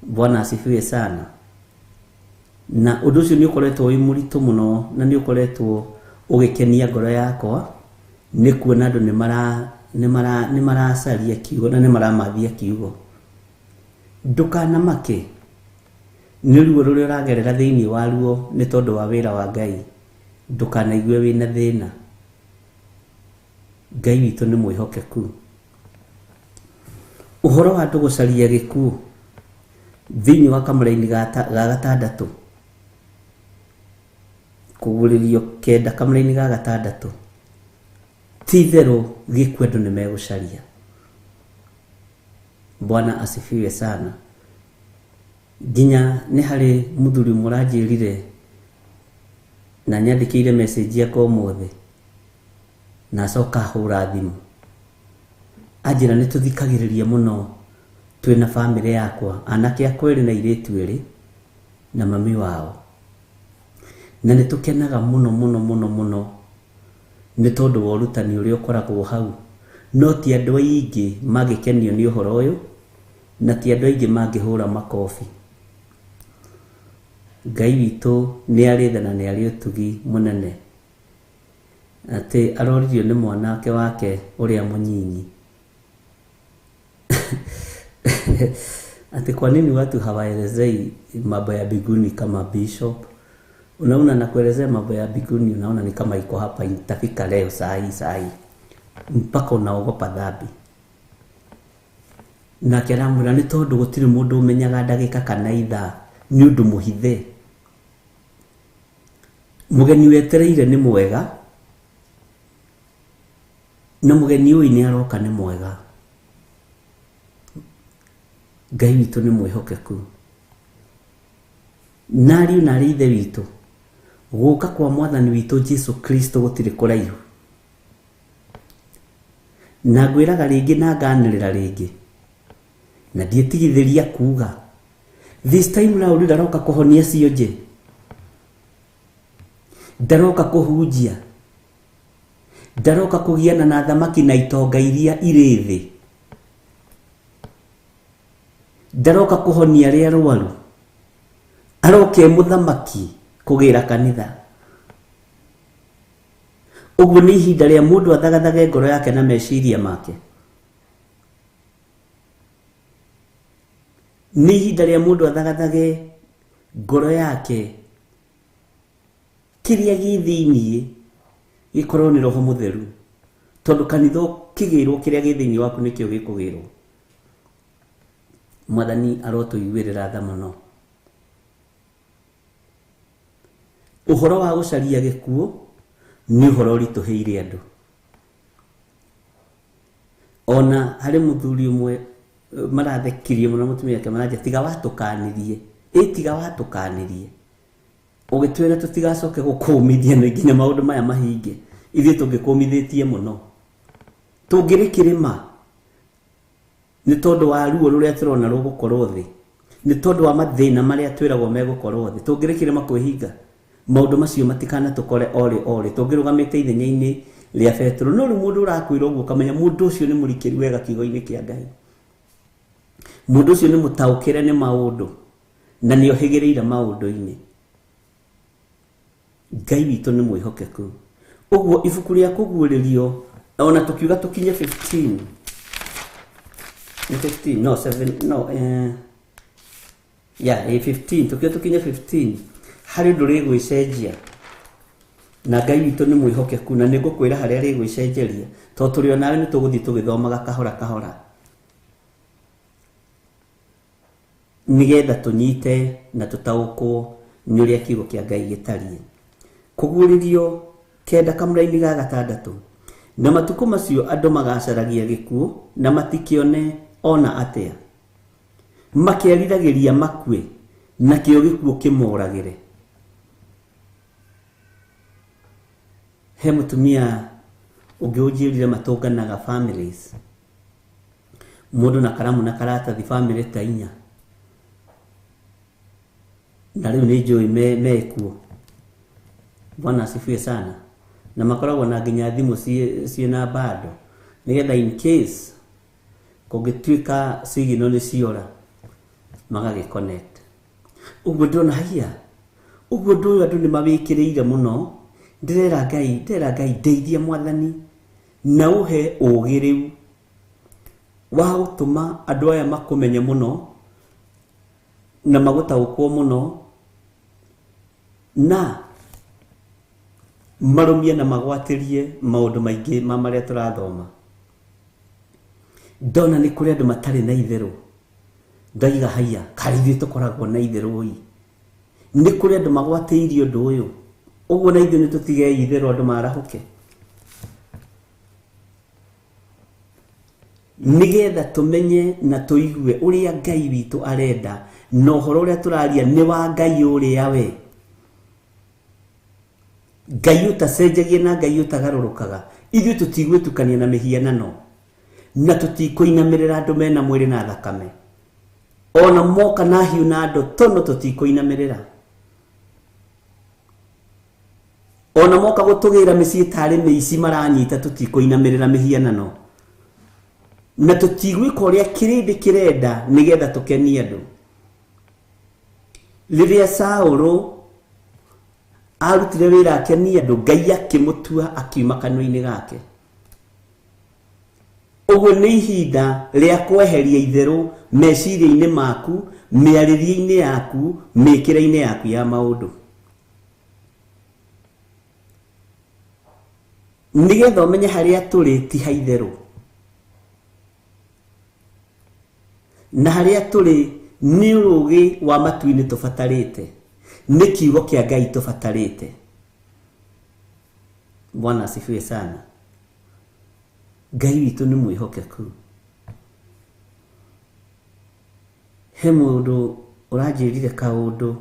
Bwana asifiwe sana. Na undu ucio ni ukoretwo wi muritu muno na ni ukoretwo ugikenia ngoro yakwa ni kuona andu ni maracaria kiugo na ni maramathia kiugo. Ndukanamake ni ruo ruria uragerera thiini wa ruo ni tondu wa wira wa Ngai. Ndukanaigue wina thina. Ngai witu ni mwihokeku. Uhoro wa andu gucaria gikuo thiini wa kamera-ini ga 6 kuguririo kenda kamera-ini ga 6 ti theru gikuo andu ni megucaria. Bwana asifiwe sana. Ginya ni hari muthuri muranjirire na nyandikire message yako mothe na coka hura thimu ajira ni tuthikagiriria muno twina family yakwa anake akwiri na iritu iri na mami wao na ni tukenaga muno muno muno muno ni tondu wa urutani uria ukoragwo hau no ti andu aingi magikenio ni uhoro uyu na ti andu aingi mangihura makofi. Ngai witu ni arithana ni ari utugi munene ati aroririo ni mwanake wake uria munyinyi. Ati kwa nini watu hawaelezei mambo ya biguni kama bishop? Unaona na kuelezea mambo ya biguni unaona ni kama iko hapa itafika leo saa hii mpaka unaogopa dhambi. Na kiramura ni tondu gutiri mundu umenyaga ndagika kana ithaa ni undu muhithe. Mugeni wetereire ni mwega na mugeni uyu ni aroka ni mwega. Ngai witu ni mwihokeku. Nari unari ithe witu guka kwa mwathani witu Jesu Kristo gutiri kuraihu. Na ngwiraga ringi na nganirira ringi na ndietigithiria kuga This time round ndaroka kuhonia cionje, ndaroka kuhunjia, ndaroka kugiana na thamaki na itonga iria irĩ thĩ, ndaroka kuhonia ria rwaru, aroke muthamaki kugira kanitha. Uguo ni ihinda ria mundu athagathage ngoro yake na meciria make. Ni ihinda ria mundu athagathage ngoro yake, kiria githiini gikorwo ni roho mutheru, tondu kanitha kigirwo kiria githiini waku nikio gikugirwo. Mwathani arotuiguirira tha muno. Uhoro wa gucaria gikuo ni uhoro rituheire andu. Ona hari muthuri umwe marathekirie muno mutumia yake maraja tiga watukanirie, tiga watukanirie, ugitwira tutigacoke gukumithia na nginya maundu maya mahinge, ithie tungikumithĩtie muno, tungirikirima ni tondu wa ruo ruria turona rugukorwo thi, ni tondu wa mathina maria twiragwo megukorwo thi, tungirikirima kwihinga maundu macio matikana tukore ori tungirugamite ithenya-ini ria Petro. No ru mundu urakwira uguo kamenya mundu ucio ni murikiri wega kiugo-ini kia Ngai, mundu ucio ni mutaukire ni maundu na ni ohigireire maundu-ini. Ngai witu ni mwihokeku. Uguo ibuku ria kuguririo ona tukiuga tukinye 15 no 7 no 15 tukiuga tukinye 15 hari ndu rigwicenjia na Ngai witu ni mwihokeku, na nigukwira haria rigwicenjeria to turi onawe ni tuguthii tugithomaga kahora kahora nigetha tunyite na tutaukwo ni uria kiugo kia Ngai gitarie. Kuguririo 9 kamũra-inĩ ga 6, na matuko macio andu magacaragia gikuo na matikione ona atia, makiariragiria makue na kio gikuo kimoragire. He mutumia ungiujirire matunganaga families, mundu na karamu na karatathi family ta 4, na riu ni njui mekuo. Bwana asifiwe sana. Na makoragwo na nginya thimu ciina bado nigetha in case kungituika signal ni ciora magage connect. Uguo ndona hia, uguo ndu andu ni mawikireire muno. Ndirera Ngai ndeithia Mwathani na uhe ugi riu wa gutuma andu aya makumenye muno na magutaukwo muno na marumie na magwatirie maundu maingi ma maria turathoma. Ndona ni kuri andu matari na itheru, ndaiga haya karithu tukoragwo na itheru ii, ni kuri andu magwatiirie undu uyu. Uguo na ithu ni tutige itheru andu marahuke, nigetha tumenye na tuigue uria Ngai witu arenda, no horo uria turaria ni wa Ngai uria we. Ngai utacenjagia na Ngai utagarurukaga. Ithuĩ tutigwĩtukania na mihianano na tutikuinamirira andu mena mwiri na thakame, ona moka na hiu na andu tono tutikuinamirira, ona moka gutugira micii tari miici maranyita tutikuinamirira mihianano, na tutigwika uria kirindi kirenda nigetha tukenie andu. Riria Saũlũ arutire wira akenia andu, Ngai akimutua akiuma kanua-ini gake. Uguo ni ihinda ria kweheria itheru meciria-ini maku, miaririe-ini yaku, mikire-ini yaku ya maundu, nigetha umenye haria turi ti haitheru, na haria turi ni urugi wa matu-ini tubatarite, ni kiugo kia Ngai tubatarite. Bwana asifiwe sana. Ngai witu ni mwihokeku. He mundu urajirire kaundu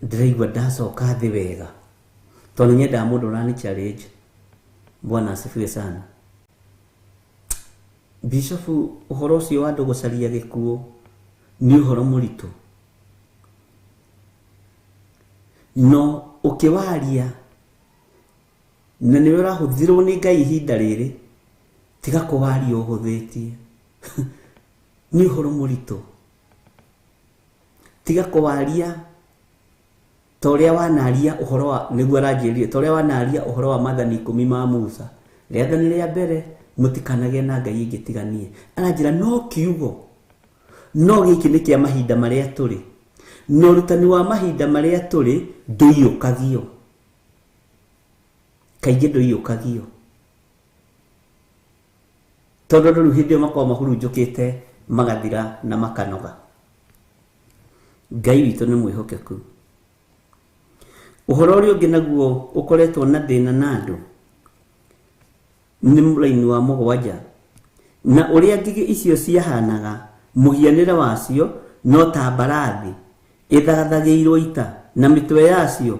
ndiraigua ndacoka thi wega, tondu nyenda mundu urani challenge. Bwana asifiwe sana. Bishop, uhoro ucio wa andu gucaria gikuo nĩ ũhoro mũritũ, no ũkĩwaria na nĩ ũrahũthĩrwo nĩ Ngai ihinda rĩrĩ, tiga kũwaria ũhũthĩtie. Nĩ ũhoro mũritũ, tiga kũwaria ta ũrĩa wanaria ũhoro wa, nĩguo aranjĩrire, ta ũrĩa wanaria ũhoro wa Maathani 10 ma Musa, rĩathani rĩa mbere mũtikanagĩe na ngai ingĩ tiganie. Aranjĩra no kiugo, no gĩkĩ nĩ kĩa mahinda marĩa tũrĩ, no ũrutani wa mahinda marĩa tũrĩ ndũiyũkagio, kaingĩ ndũiyũkagio, tondũ rĩu hĩndĩ ĩyo makoragwo mahurunjũkĩte magathira na makanoga. Ngai witũ nĩ mwĩhokeku. Ũhoro ũrĩa ũngĩ naguo ũkoretwo na thĩna na andũ nĩ mũraini wa 7, na ũrĩa ngigĩ icio ciahanaga, mũhianĩre wacio no ta mbarathi ĩthagathagĩirwo ita, na mĩtwe yacio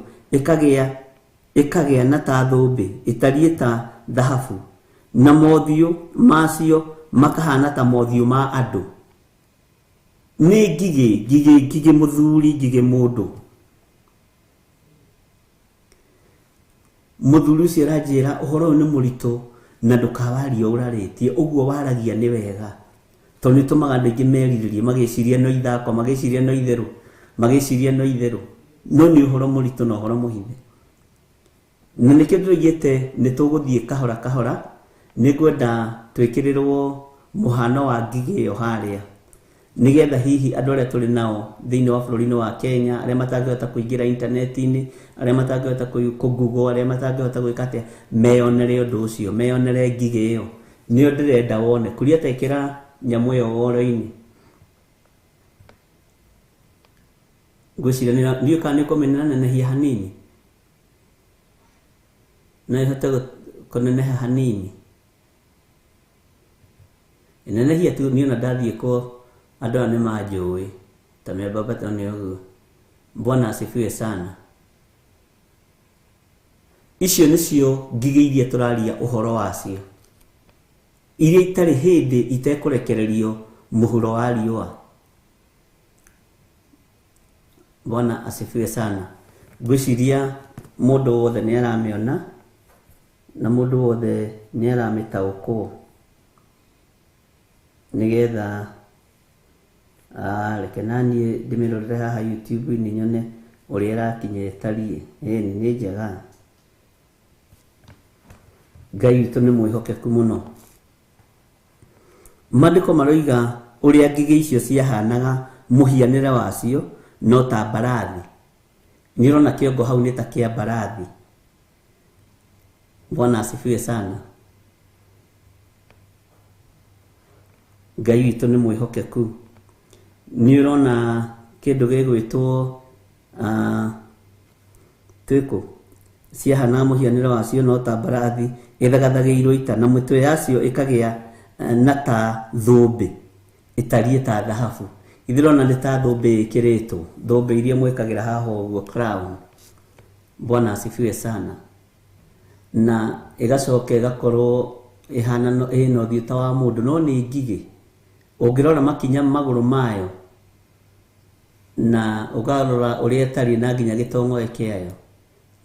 ĩkagĩa na ta thũmbĩ ĩtariĩ ta thahabu, na mothiũ macio makahana ta mothiũ ma andũ. Nĩ ngigĩ mũthuri, ngigĩ mũndũ. Mũthuri ũcio aranjĩra ũhoro ũyũ nĩ mũritũ na ndũkawarie ũrarĩtie, ũguo waragia nĩ wega, tondũ nĩ tũmaga andũ aingĩ merirĩrie, magĩciria no ithako, magĩciria no itherũ, magĩciria no itherũ, no nĩ ũhoro mũritũ na ũhoro mũhithe. Na nĩkĩo ndĩroigĩte nĩ tũgũthiĩ kahora kahora, nĩngwenda twĩkĩrĩrwo mũhano wa ngigĩ ĩyo harĩa, nĩgetha hihi andũ arĩa tũrĩ nao thĩinĩ wa bũrũri-inĩ wa Kenya, arĩa matangĩhota kũingĩra intaneti-inĩ, arĩa matangĩhota kũgoogle, arĩa matangĩhota gwĩka atĩa, meyonere ũndũ ũcio, meyonere ngigĩ ĩyo. Nĩyo ndĩrenda wone, kuria tekĩra nyamũ ĩyo woro-inĩ. Ngwĩciria nĩ kana nĩ kũmenya nenehia hanini, na ĩhote kũneneha hanini. Nenehia tu niĩ ona ndathiĩ kwo andũ aya nĩ manjũĩ, ta mĩambamba ta nĩ ũguo. Bwana asifiwe sana. Icio nĩcio ngigĩ iria tũraria ũhoro wacio, iria itarĩ hĩndĩ itekũrekererio mũhuro wa riũa. Bwana asifiwe sana. Ngwĩciria mũndũ wothe nĩ aramĩona na mũndũ wothe nĩ aramĩtaũkwo, nĩgetha reke naniĩ ndĩmĩrorere haha YouTube-inĩ nyone ũrĩa ĩrakinya ĩtariĩ. Nĩ njega. Ngai witũ nĩ mwĩhokeku mũno. Maandĩko maroiga ũrĩa ngigĩ icio ciahanaga, mũhianĩre wacio no ta mbarathi. Nĩ ũrona kĩongo hau nĩ ta kĩa mbarathi. Bwana asifiwe sana. Ngai witũ nĩ mwĩhokeku. Nĩ ũrona kĩndũ gĩgwĩtwo twĩkũ, ciahana mũhianĩre wacio no ta mbarathi ĩthagathagĩirwo ita, na mĩtwe yacio ĩkagĩa na ta thũmbĩ ĩtariĩ ta thahabu. Ithirona nĩ ta thũmbĩ ĩkĩrĩtwo, thũmbĩ iria mwĩkagĩra haha ũguo, crown. Bwana asifiwe sana. Na ĩgacoka ĩgakorwo ĩhana ĩna ũthiũ ta wa mũndũ, no nĩ ngigĩ. Ũngĩrora makinya magũrũ mayo na ũkarora ũrĩa ĩtariĩ na nginya gĩtongoe kĩayo,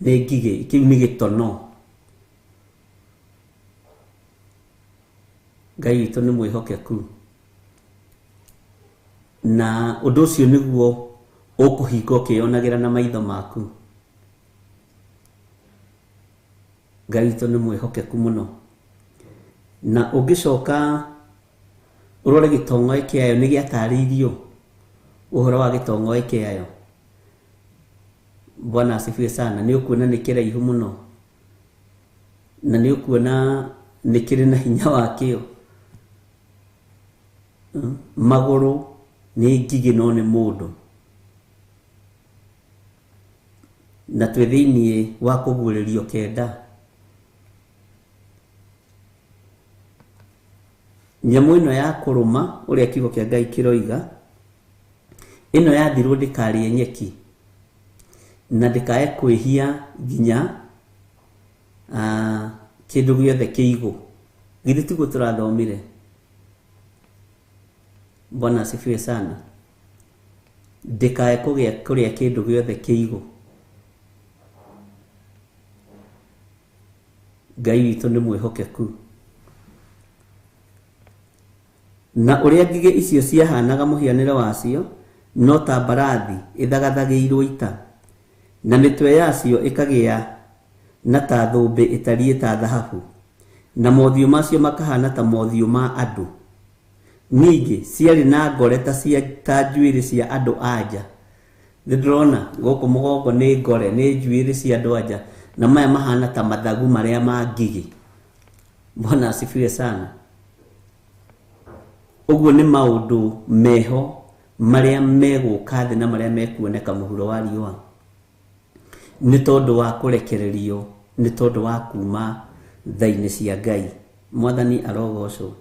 nĩ ngigĩ, kĩu nĩ gĩtono. Ngai witũ nĩ mwĩhokeku. Na ũndũ ũcio nĩguo ũkũhinga ũkĩonagĩra na maitho maku. Ngai witũ nĩ mwĩhokeku mũno. Na ũngĩcoka ũrore gĩtongoe kĩayo nĩ gĩatarĩirio ũhoro wa gĩtongoe kĩayo. Bwana asifiwe sana. Nĩ ũkuona nĩ kĩraihu mũno, na nĩ ũkuona nĩ kĩrĩ na hinya wakĩo. Magũrũ nĩ ngigĩ no nĩ mũndũ, na twĩ thĩinĩ wa kũguũrĩrio kenda. Nyamũ ĩno ya kũrũma, ũrĩa kiugo kĩa Ngai kĩroiga, ĩno yathirwo ndĩkarĩe nyeki na ndĩkae kwĩhia nginya kĩndũ gĩothe kĩigũ. Githĩ tiguo tũrathomire? Bwana asifiwe sana. ndikae kuria kindu giothe kiigu. Ngai witũ nĩ mwĩhokeku. Na ũrĩa ngigĩ icio ciahanaga mũhianĩre wacio, no ta mbarathi ĩthagathagĩirwo ita, na mĩtwe yacio ĩkagĩa na ta thũmbĩ ĩtariĩ ta thahabu, na mothiũ macio makahana ta mothiũ ma andũ. Ningĩ ciarĩ na ngore ta njuĩrĩ cia andũ anja. Nĩndĩrona gũkũ mũgongo nĩ ngore, nĩ njuĩrĩ cia andũ anja, na maya mahana ta mathagu marĩa ma ngigĩ. Bwana asifiwe sana. Ũguo nĩ maũndũ meho marĩa megũka thĩ na marĩa mekuoneka mũhuro wa riũa. Nĩ tondũ wa kũrekererio, nĩ tondũ wa kuma tha-inĩ cia Ngai. Mwathani arogocwo.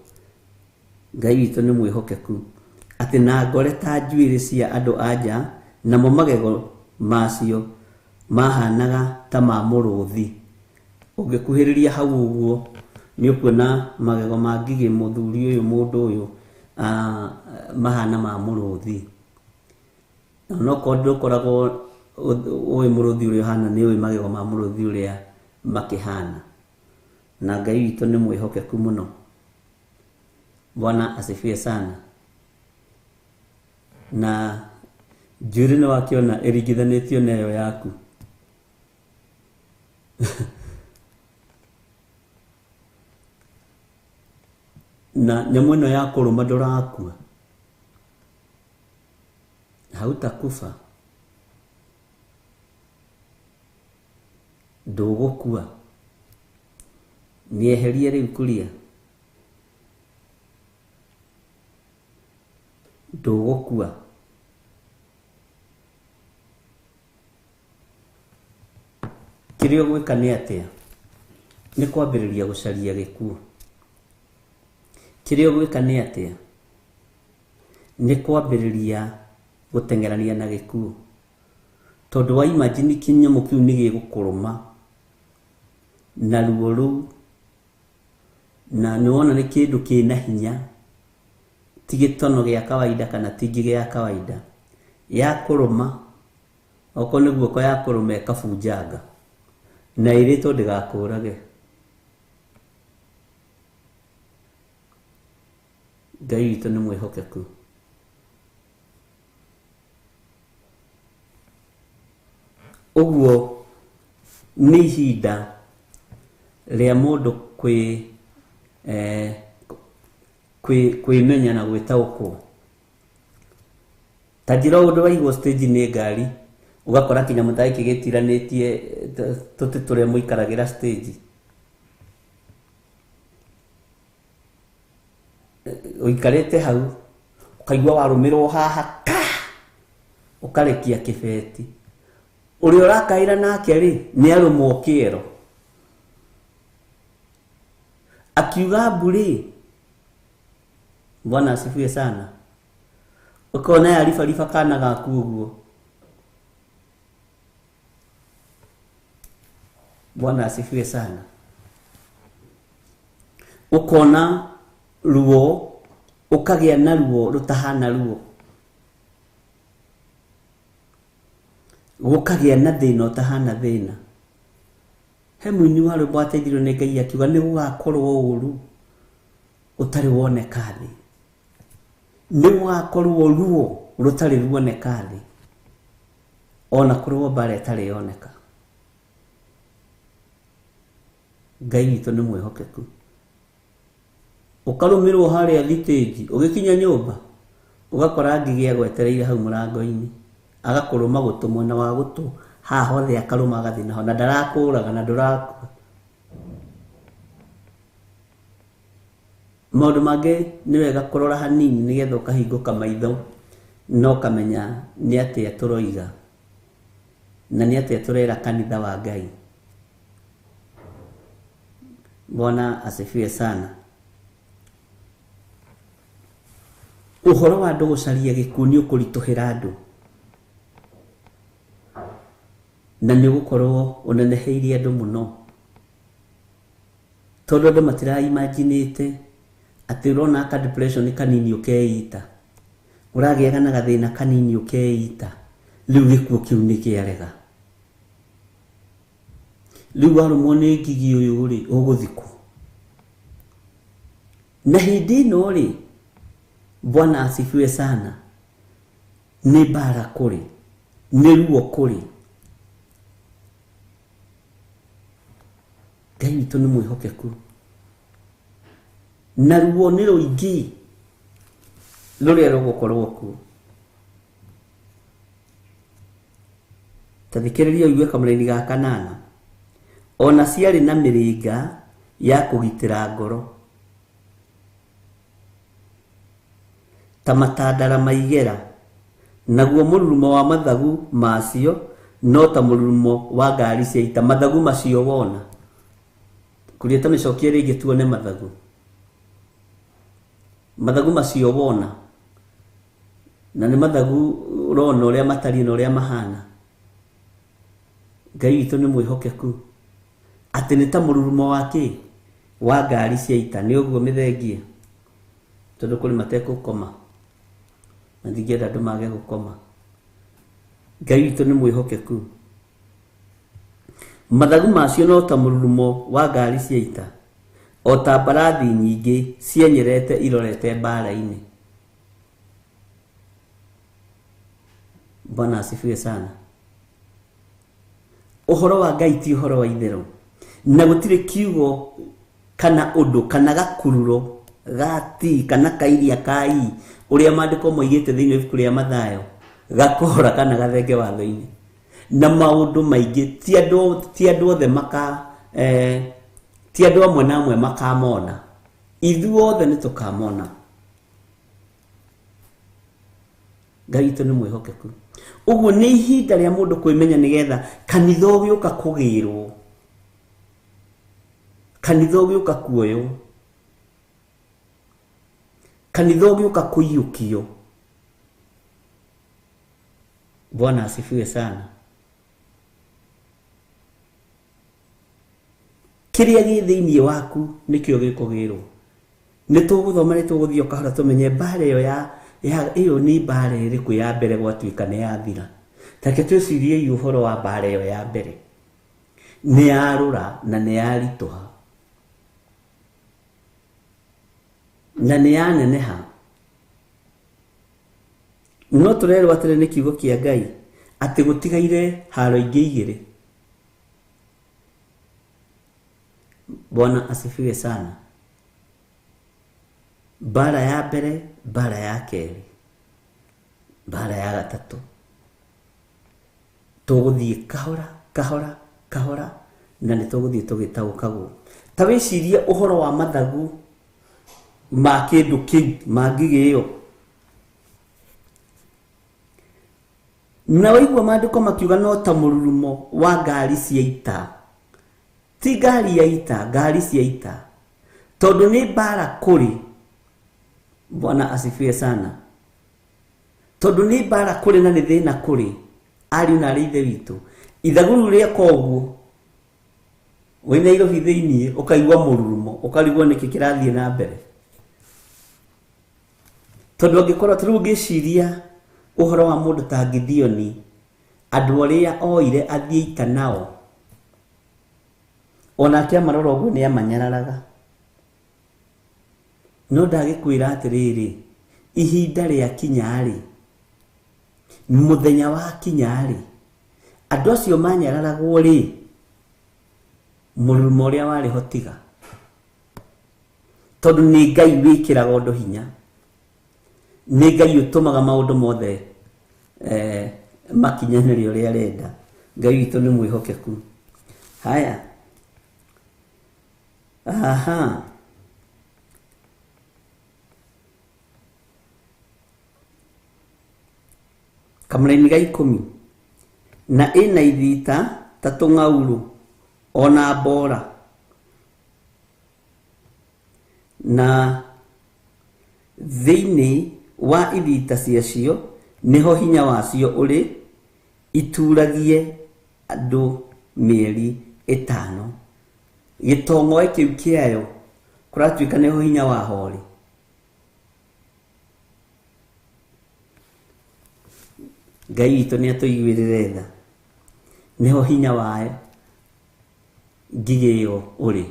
Ngai witũ nĩ mwĩhokeku. Atĩ na ngore ta njuĩrĩ cia andũ anja, namo magego macio mahanaga ta ma mũrũthi. Ũngĩkuhĩrĩria hau ũguo nĩ ũkuona magego ma ngigĩ mũthuri ũyũ mũndũ ũyũ mahana ma mũrũthi. No ndũkoragwo ũĩ mũrũthi ũrĩa ũhana, nĩ ũĩ magego ma mũrũthi ũrĩa makĩhana. Na Ngai witũ nĩ mwĩhokeku mũno. Bwana asifiwe sana. Na njuĩrĩ nĩ wakiona ĩringithanĩtio na ĩyo yaku. Na nyamũ ĩno ya kũrũma ndũrakua, hautakufa, ndũgũkua, nĩeherie rĩu kuria, ndũgũkua. Kĩrĩa ũgwĩka nĩ atĩa? Nĩ kwambĩrĩria gũcaria gĩkuũ. Kĩrĩa ũgwĩka nĩ atĩa? Nĩ kwambĩrĩria gũteng'erania na gĩkuũ. Tondũ wa imagine kĩnyamũ kĩu nĩ gĩgũkũrũma na ruo rũu, na nĩwona nĩ kĩndũ kĩna hinya, ti gĩtono gĩa kawaida kana tingi gĩa kawaida. Ya kũrũma, okorwo nĩ guoko ya kũrũma ĩkabunjanga, na ĩrĩtwo ndĩgakũrage. Ngai witũ nĩ mwĩhokeku. Ũguo nĩ ihinda rĩa mũndũ kwĩmenya na gwĩtaũkwo. Ta njĩra ũndũ waigwo stage nĩ ngari, ũgakora kĩnyamũ ta gĩkĩ gĩtiranĩtie tũtĩ tũrĩa mũikaragĩra stage. Ũikarĩte hau, ũkaigua warũmĩrwo haha, ũkarekia kĩbeti. Ũrĩa ũrakaĩra nake rĩ, nĩ arũmwo kĩero. Akiuga mburi, Bwana asifiwe sana. Ũkona ya rifa kana gaku ũguo. Bwana asifiwe sana. Ũkona ruo, ũkagĩa na ruo rũtahana ruo. Gũkagĩa na thĩna ũtahana thĩna. He mũini wa rwĩmbo ateithirio nĩ Ngai akiuga nĩ gũgakorwo ũru ũtarĩ woneka thĩ. Nĩ gũgakorwo ruo rũtarĩ ruoneka thĩ, ona kũrwo mbara ĩtarĩ yoneka. Ngai witũ nĩ mwĩhokeku. Ũkarũmĩrwo harĩa thitĩnji, ũgĩkinya nyũmba, ũgakora ngigĩ agwetereire hau mũrango-inĩ, agakũrũma gũtũ mwena wa gũtũ, haha hothe akarũma agathiĩ naho, na ndarakũraga na ndũrakua. Maũndũ mangĩ nĩ wega kũrora hanini nĩgetha ũkahingũka maitho, no kamenya nĩ atĩa tũroiga, na nĩ atĩa tũrera kanitha wa Ngai. Bwana asifiwe sana. Ũhoro wa andũ gũcaria gĩkuũ nĩ ũkũritũhĩra andũ, na nĩ ũgũkorwo ũneneheirie andũ mũno, tondũ andũ matiraimagine atĩ ũrona aka depression kanini ũkeita. Ũragĩaga na gathĩna kanini ũkeita, rĩu gĩkuũ kĩu nĩ kĩarega. Rĩu warũmwo nĩ ngigi ũyũ rĩ, ũgũthikwo. Na hĩndĩ ĩno rĩ, Bwana asifiwe sana, nĩ mbara kũrĩ, nĩ ruo kũrĩ. Ngai witũ nĩ mwĩhokeku. Na ruo nĩ rũingĩ rũrĩa rũgũkorwo kuo. Tathikĩrĩria ũigue kamũraini ga 8. Ona ciarĩ na mĩrĩnga ya kũgitĩra ngoro, ta matandara maigera, naguo mũrurumo wa mathagu macio no ta mũrurumo wa ngari cia ita. Mathagu macio wona kũrĩa ta mĩcokia rĩngĩ tuone mathagu. Mathagu macio wona, na nĩ mathagu ũrona ũrĩa matariĩ na ũrĩa mahana. Ngai witũ nĩ mwĩhokeku atĩ nĩ ta mũrurumo wake wa ngari cia ita. Nĩ ũguo mĩthengie, tondũ kũrĩ matekũkoma na ndingĩenda andũ mage gũkoma. Ngai witũ nĩ mwĩhokeku. Mathagu macio no ta mũrurumo wa ngari cia ita, o ta mbarathi nyingĩ cienyerete irorete mbara-inĩ. Bwana asifiwe sana. Ũhoro wa Ngai ti ũhoro wa itherũ, na gũtirĩ kiugo kana ũndũ kana gakururo gati kana kairia kai ũrĩa maandĩko moigĩte thĩinĩ wa ibuku rĩa Mathayo gakora kana gathenge watho-inĩ. Na maũndũ maingĩ ti andũ othe ti andũ amwe na amwe makamona, ithuothe nĩ tũkamona. Ngai witũ nĩ mwĩhokeku. Ũguo nĩ ihinda rĩa mũndũ kwĩmenya nĩgetha kanitha ũgĩũka kũgĩrwo, kanitha ũgĩũka kuoywo, kanitha ũgĩũka kũiyũkio. Bwana asifiwe sana. Kĩrĩa gĩ thĩinĩ waku nĩkĩo gĩkũgĩrwo. Nĩ tũgũthoma, nĩ tũgũthiĩ o kahora tũmenye mbara ĩyo nĩ mbara ĩrĩkũ ya mbere gwatuĩka nĩ yathira. Take twĩcirie ũhoro wa mbara ĩyo ya mbere. Nĩ yarũra na nĩ yaritũha na nĩ yaneneha. No tũrerwo atĩrĩ nĩ kiugo kĩa Ngai atĩ gũtigaire haro ingĩ igĩrĩ. Bwana asifiwe sana. Mbara ya mbere, mbara ya kerĩ, mbara ya gatatũ. Tũgũthiĩ kahora kahora kahora na nĩ tũgũthiĩ tũgĩtaũkagwo. Ta wĩcirie ũhoro wa mathagu ma kĩndũ kĩu ma ngigĩ ĩyo. Na waigua maandĩko makiuga no ta mũrurumo wa ngari cia ita. Ti ngari ya ita, ngari cia ita. Tondũ nĩ mbara kũrĩ. Bwana asifiwe sana. Tondũ nĩ mbara kũrĩ na nĩ thĩna kũrĩ. Ariũ na ithe witũ, ithagu rĩu rĩeka ũguo, wĩ Nairobi thĩinĩ ũkaigua mũrurumo, ũkarigwo nĩkĩ kĩrathiĩ na mbere. Tondũ angĩkorwo rĩu ngĩciria ũhoro wa mũndũ ta Gideoni, andũ arĩa oire athiĩ ita nao, onake amarora ũguo nĩ amanyararaga. No ndagĩkwĩra atĩrĩrĩ, ihinda rĩa kinya-rĩ, mũthenya wa kinya-rĩ, andũ acio manyararagwo-rĩ, mũrurumo ũrĩa warĩ ho tiga. Tondũ nĩ Ngai wĩkĩraga ũndũ hinya, nĩ Ngai ũtũmaga maũndũ mothe makinyanĩre ũrĩa arenda. Ngai witũ nĩ mwĩhokeku. Haya, aha, kamũraini ga 10, na ĩna ithita ta tũng'aurũ ona mbora, na thĩinĩ wa ithita ciacio nĩho hinya wacio ũrĩ, ituragie andũ mĩeri 5. Gĩtong'oe kĩu kĩayo kũratuĩka nĩho hinya waho rĩ. Ngai witũ nĩ atũiguĩrĩre tha, nĩho hinya wayo ngigĩ ĩyo ũrĩ.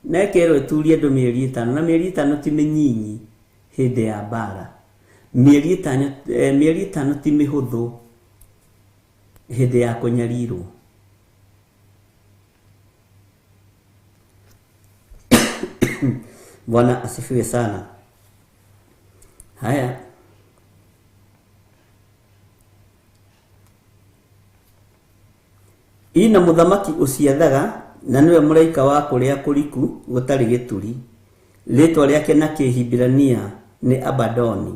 Nekerwo ĩturie andũ mĩeri 5, na mĩeri 5 ti mĩnyinyi hĩndĩ ya mbara. Mĩeri 5 ti mĩhũthũ hĩndĩ ya kũnyarirwo. Bwana asifiwe sana. Haya, ina muthamaki uciathaga, na niwe mũraika wa kũrĩa kũriku gũtarĩ gĩturi. Rĩtwa rĩake na Kĩhibirania nĩ Abadoni,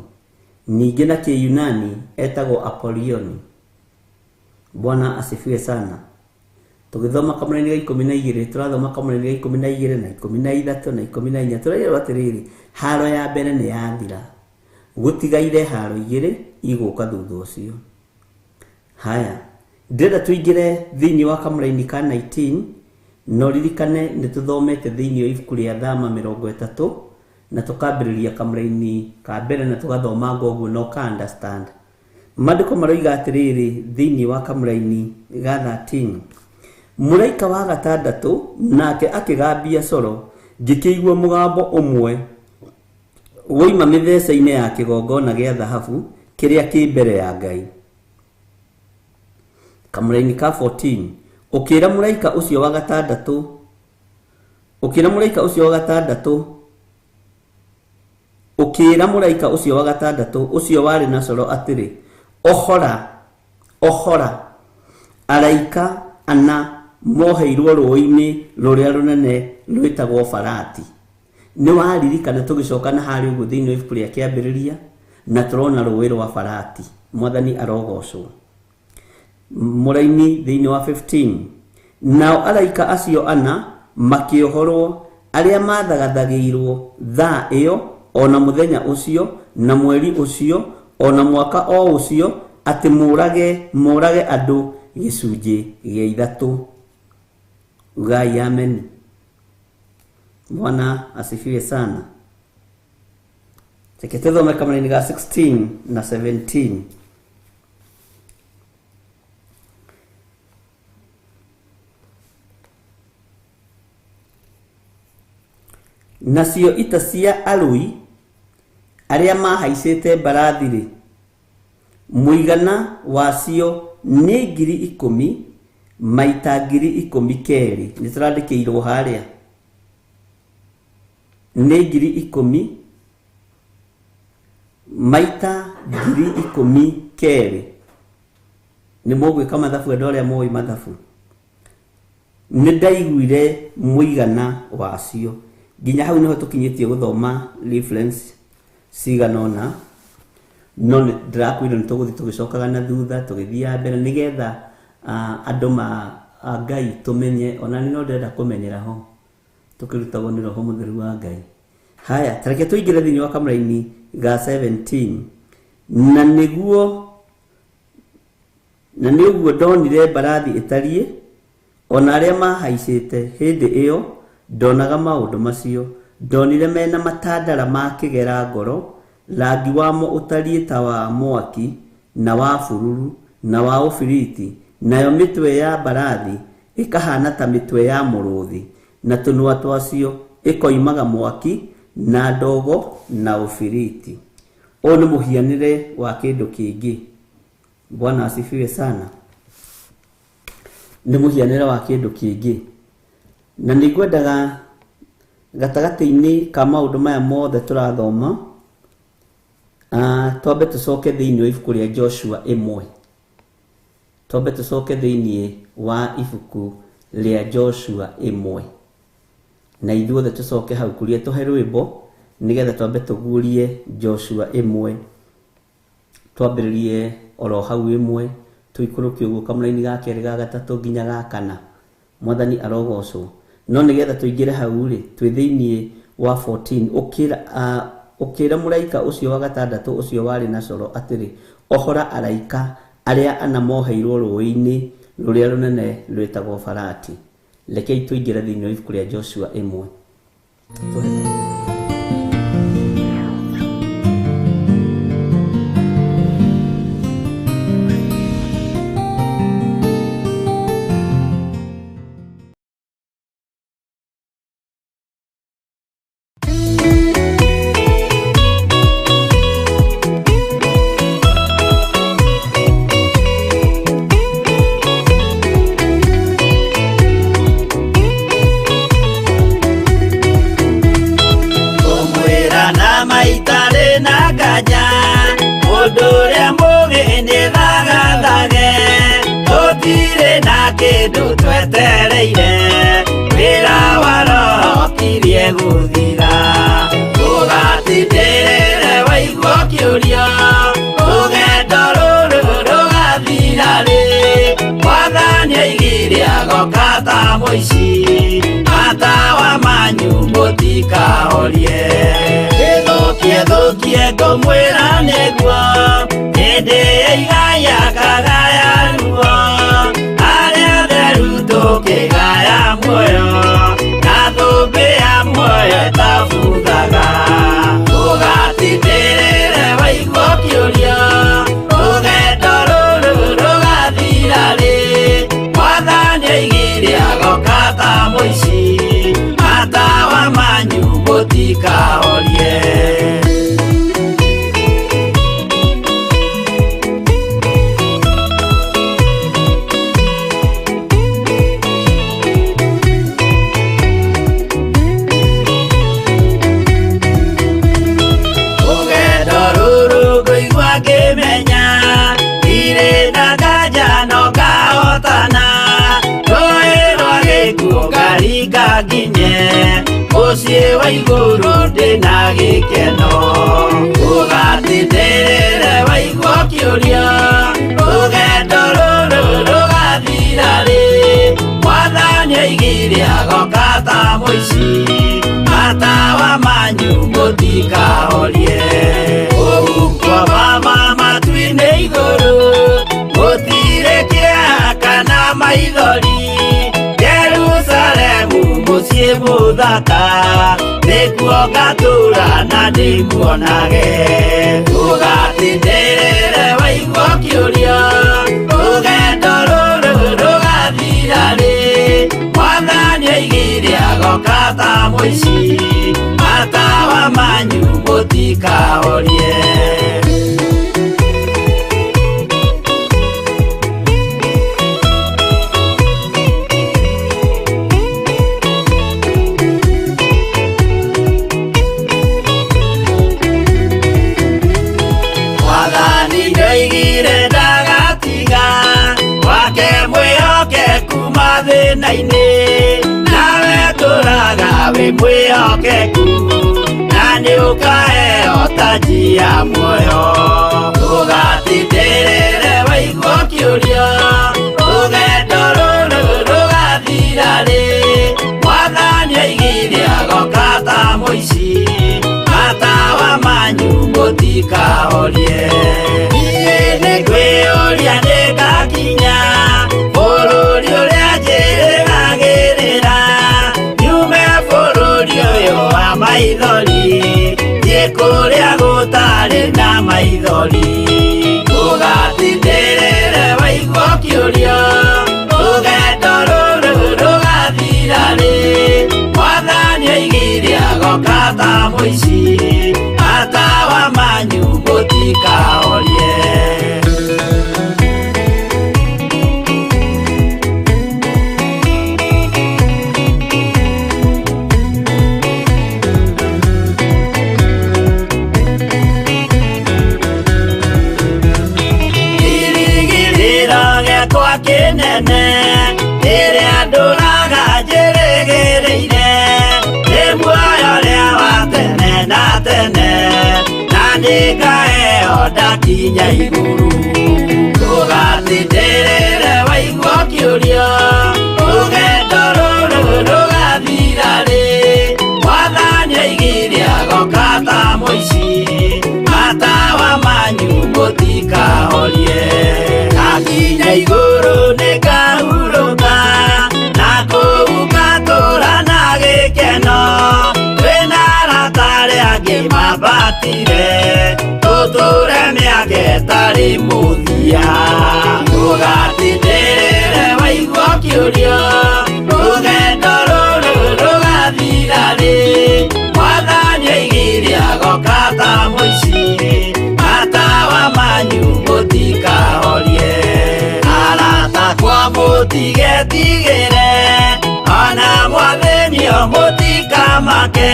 ningĩ na Kĩyunani etagwo Apolioni. Bwana asifiwe sana. Tugithoma kamũraini ga 12, turathoma kamũraini ga 12 na 13 na 14. Tũraigua atĩrĩrĩ, haro ya mbere nĩ yathira, gũtigaire haro igĩrĩ igũka thutha ũcio. Haya, ndĩrenda tũingĩre thĩinĩ wa kamũraini ka 19, no ririkane nĩ tũthomete thĩinĩ wa ibuku rĩa Thama 30 na tũkambĩrĩria kamũraini ka mbere na tũgathoma ngoguo no ka understand. Maandĩko maroiga atĩrĩrĩ thĩinĩ wa kamũraini ga 13, mũraika wa gatandatũ nake akĩgambia coro, ngĩkĩigua mũgambo ũmwe woima mĩthece-inĩ ya kĩgongona gĩa thahabu kĩrĩa kĩ mbere ya Ngai. Kamũraini ka 14, ũkĩra mũraika ũcio wa gatandatũ, ũkĩra mũraika ũcio wa gatandatũ ũcio warĩ na coro atĩrĩ, ohora araika ana moheirwo rũĩ-inĩ rũrĩa rũnene rwĩtagwo Farati. Nĩ waririkana tũgĩcoka na harĩ ũguo thĩinĩ wa ibuku rĩa kĩambĩrĩria na tũrona rũĩ rwa Farati. Mwathani arogocwo. Mũraini thĩinĩ wa 15, nao araika acio ana makĩohorwo, arĩa mathagathagĩirwo thaa ĩyo ona mũthenya ũcio na mweri ũcio ona mwaka o ũcio, atĩ mũrage andũ gĩcunjĩ gĩa 3. Ugai amen. Bwana asifiwe sana. Teketethome kamũraini ga 16 na 17. Nacio ita cia arui arĩa mahaicĩte mbarathi-rĩ, mũigana wacio nĩ 10,000 maita 12,000. Nĩ tũrandĩkĩirwo harĩa nĩ 10,000 maita 12,000. Nĩ mũgwĩka mathabu andũ arĩa moĩ mathabu. Nĩ ndaiguire mũigana wacio. Nginya hau niho tũkinyĩtie gũthoma reference cigana ũna, no ndĩrakwĩra nĩ tũgũthiĩ tũgĩcokaga na thutha tũgĩthiaga mbere nĩgetha andũ Ngai tũmenye, ona nĩ no ndĩrenda kũmenyera ho tũkĩrutagwo nĩ Roho Mũtheru wa Ngai. Haya, tareke tũingĩre thĩinĩ wa kamũraini ga 17. Na nĩ ũguo ndonire mbarathi ĩtariĩ, ona arĩa mahaicĩte hĩndĩ ĩyo ndonaga maũndũ macio. Ndonire mena matandara ma kĩgera ngoro, rangi wamo ũtariĩ ta wa mwaki na wa bururu na wa ũbiriti, nayo mĩtwe ya mbarathi ĩkahana ta mĩtwe ya mũrũthi, na tũnua twacio ĩkoimaga mwaki na ndogo na ũbiriti. Ũyũ nĩ mũhianĩre wa kĩndũ kĩngĩ. Bwana asifiwe sana. Nĩ mũhianĩre wa kĩndũ kĩngĩ, na nĩ ngwendaga gatagatĩ-inĩ ka maũndũ maya mothe tũrathoma, twambe tũcoke thĩinĩ wa ibuku rĩa Joshua 1. Twambe tũcoke thĩinĩ wa ibuku rĩa Joshua 1, na ithuothe tũcoke hau kũrĩa tũhe rwĩmbo nĩgetha twambe tũguũrie Joshua 1, twambĩrĩrie oro hau 1 tũikũrũkie ũguo kamũraini ga kerĩ ga gatatũ nginya ga 4. Mwathani arogocwo. No nĩgetha tũingĩre hau-rĩ, twĩ thĩinĩ wa 14, ũkĩra mũraika ũcio wa gatandatũ ũcio warĩ na coro atĩrĩ, ohora araika arĩa ana moheirwo rũĩ-inĩ rũrĩa rũnene rwĩtagwo Farati. Rekei tũingĩre thĩinĩ wa ibuku rĩa Joshua 1. twetereire wĩra wa roho kirie gũthira ndũgatindĩrĩre waigua kĩũria rũgendo rũrũ rũgathira rĩ Mwathani aigire agoka ta mũici matawa manyu mũtikahorie gĩthũkie ngũmwĩra nĩguo hĩndĩ ya igaya kagaya ruo arĩa theru tũkĩgaya muoyo na thũmbĩ ya muoyo ĩtabuthaga ndũgatindĩrĩre waigua kĩũria rũgendo rũrũ rũgathira rĩ Mwathani aigire agoka ta mũici matawa manyu mũtikahorie nginye mũciĩ wa igũrũ ndĩna gĩkeno ndũgatindĩrĩre waigua kĩũria rũgendo rũrũ rũgathira rĩ Mwathani aigire agoka ta mũici matawa manyu mũtikahorie ũhumbwo mama matu-inĩ igũrũ gũtirĩ kĩeha kana maithori mũciĩ mũthaka nĩkuo ngatũũra na ndĩmuonage ndũgatindĩrĩre waigua kĩũria rũgendo rũrũ rũgathira rĩ Mwathani aigire agoka ta mũici matawa manyu mũtikahorie thĩna-inĩ nawe tũraga wĩ mwĩhokeku na nĩũkaheo taji ya muoyo ndũgatindĩrĩre waigua kĩũria rũgendo rũrũ rũgathira rĩ Mwathani aigire agoka ta mũici matawa manyu mũtikahorie niĩ nĩngwĩyũria nĩngakinya bũrũri ũrĩa njĩrĩgagĩrĩra nyume bũrũri ũyũ wa maithori thiĩ kũrĩa gũtarĩ na maithori ndũgatindĩrĩre waigua kĩũria rũgendo rũrũ rũgathira rĩ Mwathani aigire agoka ta mũici matawa manyu mũtikahorie kĩnene ĩrĩa ndũraga njĩrĩgĩrĩire nĩ muoyo ũrĩa wa tene na tene na nĩngaheo ndakinya igũrũ ndũgatindĩrĩre waigua kĩũria rũgendo rũrũ rũgathira rĩ Mwathani aigire agoka ta mũici matawa manyu mũtikahorie akinya igũrũ nĩngahurũka na kũu ngatũũra na gĩkeno twĩna arata arĩa angĩ mambatire tũtũũre mĩaka ĩtarĩ mũthia ndũgatindĩrĩre waigua kĩũria rũgendo rũrũ rũgathira rĩ Mwathani aigire agoka ta mũici matawa manyu mũtikahorie arata kwa mũtigetigĩre ona Mwathani mũtikamake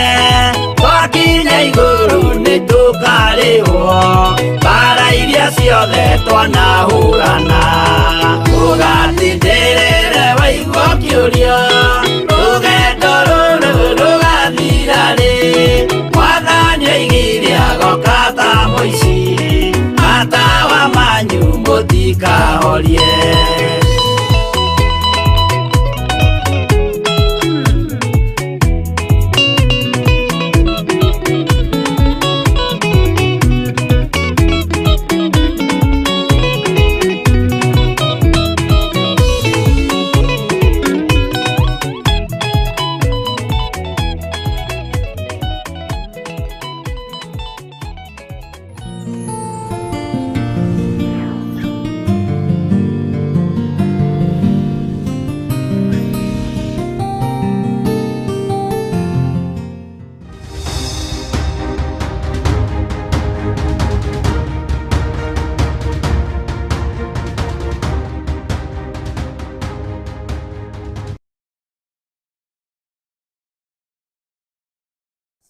twakinya igũrũ nĩtũkarĩhwo mbara iria ciothe twanahũrana ndũgatindĩrĩre waigua ciũria rũgendo rũrũ rũgathira rĩ mwathani oigire agoka ta mũici matawa manyu mũtikahorie.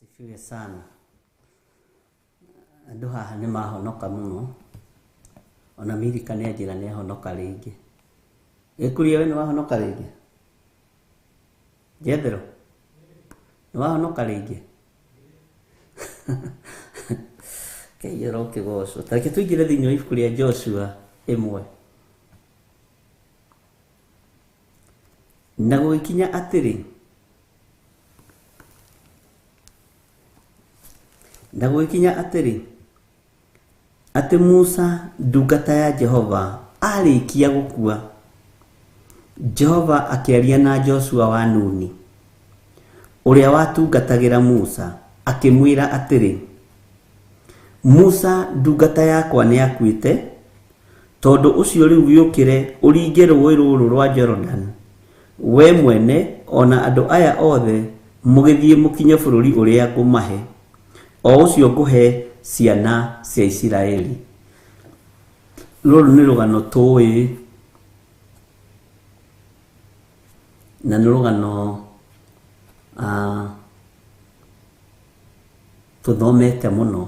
Sifiwe sana. Andũ haha nĩ mahonoka mũno. Ona Milika nĩ anjĩra nĩ ahonoka rĩngĩ. Gĩkuria we nĩ wahonoka rĩngĩ? Jethero, nĩ wahonoka rĩngĩ? Ngai arokĩgocwo. Ta reke tũingĩre thĩinĩ wa ibuku rĩa Joshua 1. Na gũgĩkinya atĩrĩ, na gũgĩkinya atĩrĩ, atĩ Musa ndungata ya Jehova arĩkia gũkua, Jehova akĩaria na Joshua wa Nuni, ũrĩa watungatagĩra Musa, akĩmwĩra atĩrĩ, Musa ndungata yakwa nĩ akuĩte, tondũ ũcio rĩu gĩũkĩre ũringe rũĩ rũrũ rwa Jordan, we mwene ona andũ aya othe mũgĩthiĩ mũkinye bũrũri ũrĩa ngũmahe, o ũcio ngũhe ciana cia Isiraeli. Rũrũ nĩ rũgano tũĩ, na nĩ rũgano tũthomete mũno.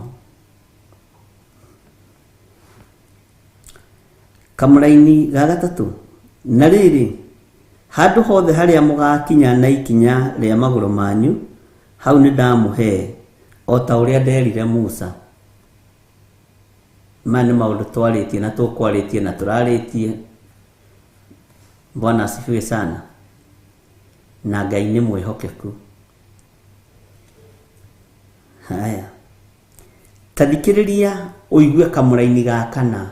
Kamũra-inĩ ga gatatũ, na rĩrĩ, handũ hothe harĩa mũgakinya na ikinya rĩa magũrũ manyu, hau nĩ ndamũhe, o ta ũrĩa nderire Musa. Maya nĩ maũndũ twarĩtie na tũkwarĩtie na tũrarĩtie. Bwana asifiwe sana. Na Ngai nĩ mwĩhokeku. Haya, ta thikĩrĩria ũigue kamũra-inĩ ga kana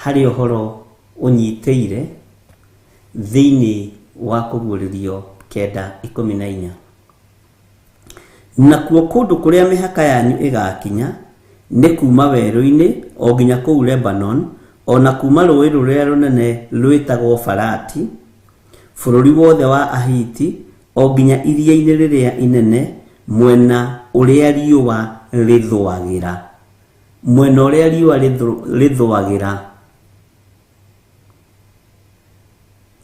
harĩ ũhoro ũnyitĩire thĩinĩ wa kũguũrĩrio 9:14. Nakuo kũndũ kũrĩa mĩhaka yanyu ĩgakinya nĩ kuma werũ-inĩ o nginya kũu Lebanon, ona kuma rũĩ rũrĩa rũnene rwĩtagwo Farati, bũrũri wothe wa Ahiti, o nginya iria-inĩ rĩrĩa inene, mwena ũrĩa riũa rĩthũagĩra. Mwena ũrĩa riũa rĩthũagĩra.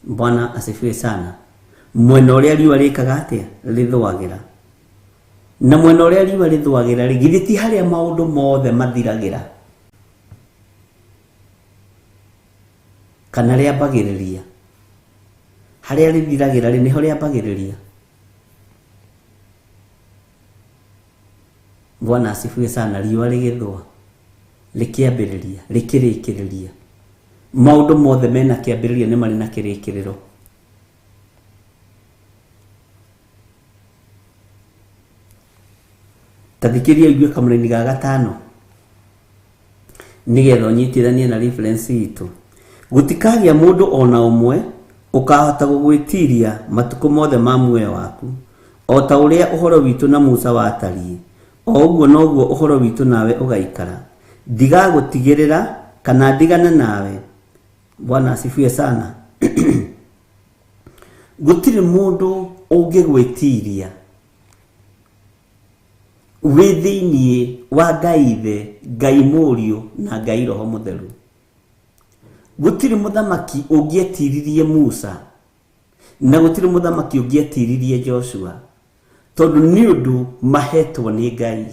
Bwana asifiwe sana. Mwena ũrĩa riũa rĩkaga atĩa? Rĩthũagĩra. Na mwena ũrĩa riũa rĩthũagĩra githĩ ti harĩa maũndũ mothe mathiragĩra? Kana rĩambagĩrĩria? Harĩa rĩthiragĩra nĩho rĩambagĩrĩria. Bwana asifiwe sana. Riũa rĩgĩthũa, rĩkĩambĩrĩria, rĩkĩrĩkĩrĩria. Maũndũ mothe mena kĩambĩrĩria nĩ marĩ na kĩrĩkĩrĩro. Tathikĩria igue kamũra-inĩ ga gatano, nĩgetha ũnyitithanie na reference itũ. Gũtikagĩa mũndũ ona ũmwe ũkahota gũgwĩtiria matukũ mothe ma muoyo waku, o ta ũrĩa ũhoro witũ na Musa watariĩ, o ũguo noguo ũhoro witũ nawe ũgaikara. Ndigagũtigĩrĩra kana ndigane nawe. Bwana asifiwe sana. Gũtirĩ mũndũ ũngĩgwĩtiria wĩ thĩinĩ wa Ngai Ithe, Ngai Mũriũ na Ngai Roho Mũtheru. Gũtirĩ mũthamaki ũngĩetiririe Musa, na gũtirĩ mũthamaki ũngĩetiririe Joshua, tondũ nĩ ũndũ mahetwo nĩ Ngai.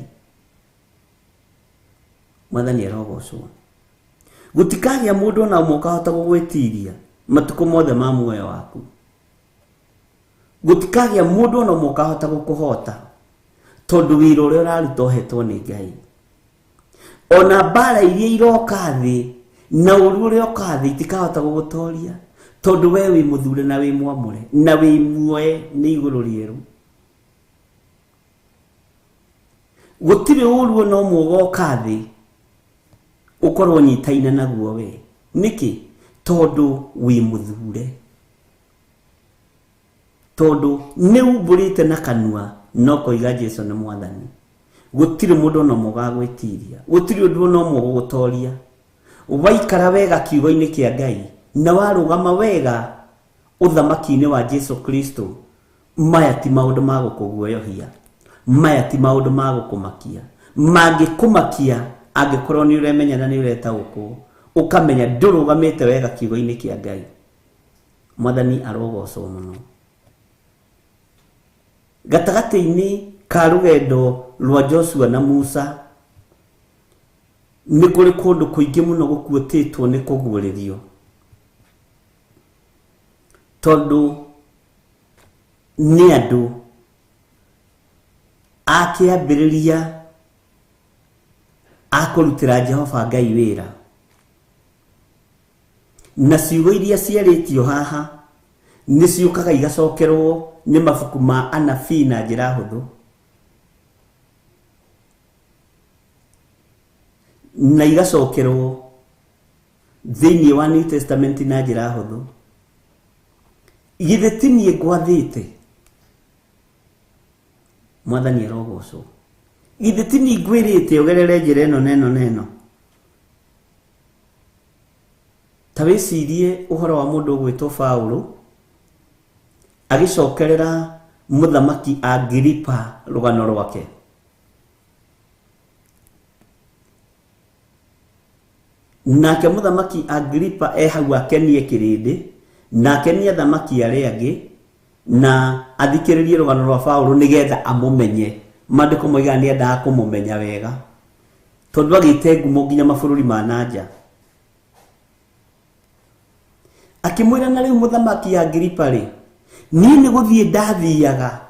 Mwathani arogocwo. Gũtikagĩa mũndũ ona ũmwe ũkahota gũgwĩtiria matukũ mothe ma muoyo waku. Gutikagia mundu no mukahota gukuhota tondu wira uria uraruta uhetwo ni Ngai. Ona bara iria iroka thi na uru uria uroka thi itikahota gugutoria tondu we wi muthure na wi mwamure na wi muoe ni iguru rieru. Gutire uru no mugoka thi ukorwo nyitaina naguo we niki tondu wi muthure, tondu ni umburite na kanua no koiga Jesu ni mwathani. Gutire mundu no mugagwitiria, gutire undu no mugutoria. Waikara wega kiugo-ini kia Ngai na warugama wega uthamaki-ini wa Jesu Kristo, maya ti maundu ma gukuguoyohia, maya ti maundu ma gukumakia. Mangikumakia angikorwo ni uremenya na ni uretaukwo ukamenya ndurugamite wega kiugo-ini kia Ngai. Mwathani arogocwo muno. Gatagati-ini ka rugendo rwa Joshua na Musa ni kuri kundu kuingi muno gukuotitwo ni kuguririo, tondu ni andu akiambiriria akurutira Jehova Ngai wira, na ciugo iria ciaritio haha ni ciukaga igacokerwo ni mabuku ma anabii na njira huthu, na igacokerwo thiini wa New Testament na njira huthu. Githe ti nie ngwathite, Mwathani arogocwo. Githe ti nie ngwirite ugerere njira ino neno. Ta wicirie uhoro wa mundu gwitwo Paulo agicokerera muthamaki Agripa rugano rwake. Nake muthamaki Agripa hau akenie kirindi, na akenie thamaki aria angi, na athikiririe rugano rwa Paulo nigetha amumenye. Mandiko moiga ni endaga kumumenya wega tondu agite ngumo nginya mabururi ma nanja. Akimwira na riu muthamaki Agripa ri, ni ni guthie ndathiaga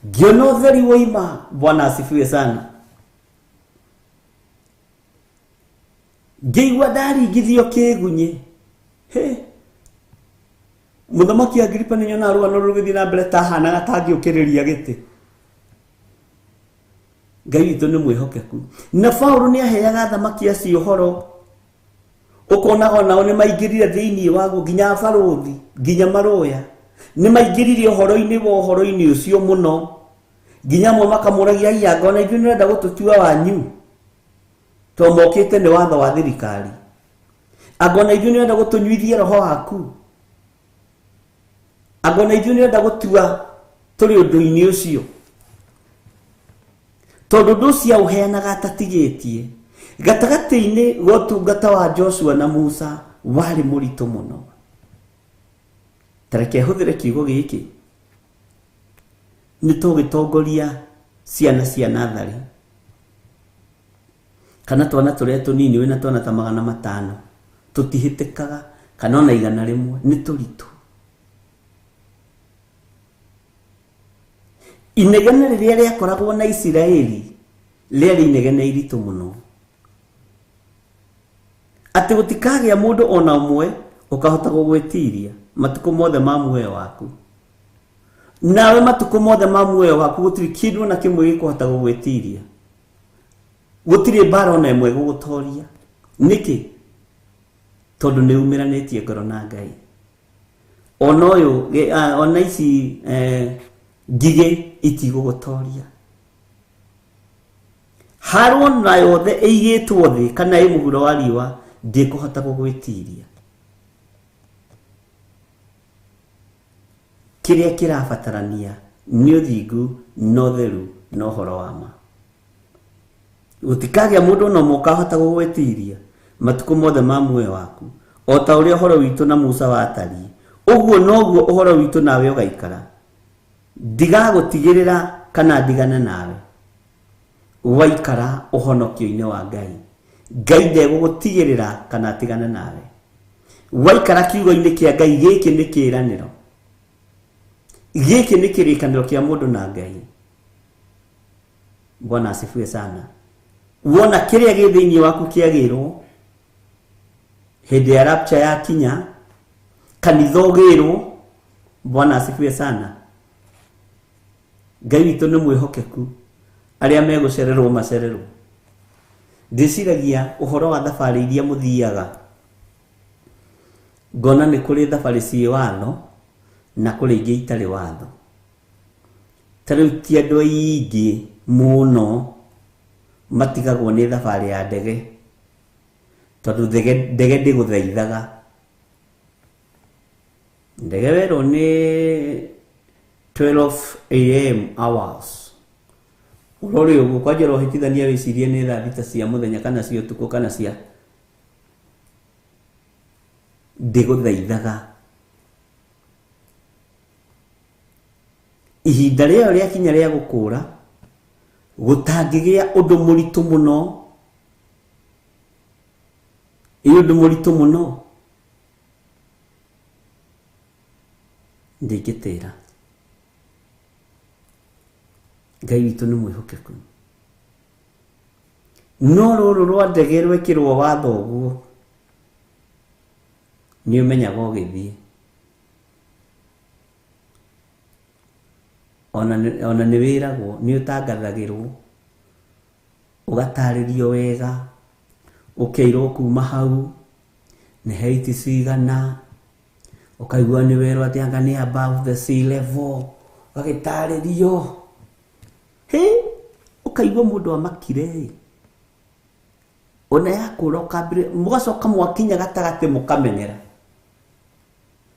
ngiona utheri woima. Bwana asifiwe sana. Ngeigua ndaringithio kigunye. Muthamaki Agripa ni nyona rugano rugithie na mbere ta hana gatangiukiriria giti. Ngai witu ni mwihokeku. Na Paulo ni aheaga thamaki acio horo, ukona ona ni maingirire thiini wagu nginya baruthi nginya maroya ni maingirire horo-ini wo horo-ini ucio muno, nginya mo makamuragia iya ngona ithu nirenda gututua wanyu to mokite ni watho wa thirikari, agona ithu nirenda gutunyuithia roho waku, agona ithu nirenda gutua turi undu-ini ucio tondu ndu cia uheanaga atatigitie. Gatagati-ini gotungata wa Joshua na Musa wari murito muno. Tareke huthire kiugo giki ni tugitongoria ciana cia nathari kana twana turia tunini wina twana ta 500 tutihitikaga kana ona 100 ni turitu. Inegene riria riakoragwo na Isiraeli riari inegene iritu muno, ati gutikagia mundu ona umwe ukahota gugwitiria matuko mothe ma muoyo waku. Nawe matuko mothe ma muoyo waku gutiri kindu na kimwe gikuhota gugwitiria, gutiri mbara ona imwe gugutoria. Niki? Tondu ni umiranitie ngoro na Ngai. Ona uyu ona ici ngige itigugutoria. Harun na yothe eigitwo thi kana imuhuro wa riwa ndikuhota gugwitiria. Kiria kirabatarania ni uthingu no theru no horo wa ma. Gutikagia mundu no mukahota gugwitiria matuko mothe ma muoyo waku, o ta uria horo witu na Musa watari uguo noguo uhoro witu nawe ugaikara. Diga gutigirira kana digana nawe waikara uhonokio-ini wa Ngai. Ngai ndegũgũtigĩrĩra kana tigana nawe. Waikara kiugo-ini kia Ngai gĩkĩ nĩ kĩĩranĩro. Giki nĩ kĩrĩkanĩro kĩa mũndũ na Ngai. Bwana asifiwe sana. Wona kĩrĩa gĩ thĩinĩ waku kĩagĩrwo, hĩndĩ ya rapture ya kinya, kanitha ũgĩrwo. Bwana asifiwe sana. Ngai witũ nĩ mwĩhokeku, arĩa megũcererwo macererwo. Ndĩciragia ũhoro wa thabarĩ iria mũthiaga, ngona nĩ kũrĩ thabarĩ ciĩ watho na kũrĩ ingĩ itarĩ watho. Tarĩu ti andũ aingĩ mũno matigagwo nĩ thabarĩ ya ndege, tondũ ndege ndĩgũthaithaga. Ndege werwo nĩ 12 AM hours. Urori uguo kwanja rohitithania wicirie nĩ thaa thita cia muthenya kana cia ũtukũ kana cia ndĩgũthaithaga. Ihinda rĩao rĩa kinya rĩa gũkũra gũtangĩgĩa ũndũ mũritũ mũno. Ũndũ mũritũ mũno ndĩngĩtĩra. Ngai witũ nĩ mwĩhokeku. No rũrũ rwa ndege rwekĩrwo watho ũguo, nĩ ũmenyaga ũgĩthiĩ. Ona nĩ wĩragwo, nĩ ũtangathagĩrwo, ũgatarĩrio wega, ũkeirwo kuma hau nĩ heiti cigana, ũkaigua nĩ werwo atĩ anga nĩ above the sea level, ũgagĩtarĩrio. Ũkaigua mũndũ amakire. Ona yakũra ũkambire, mũgacoka mwakinya gatagatĩ mũkamenyera,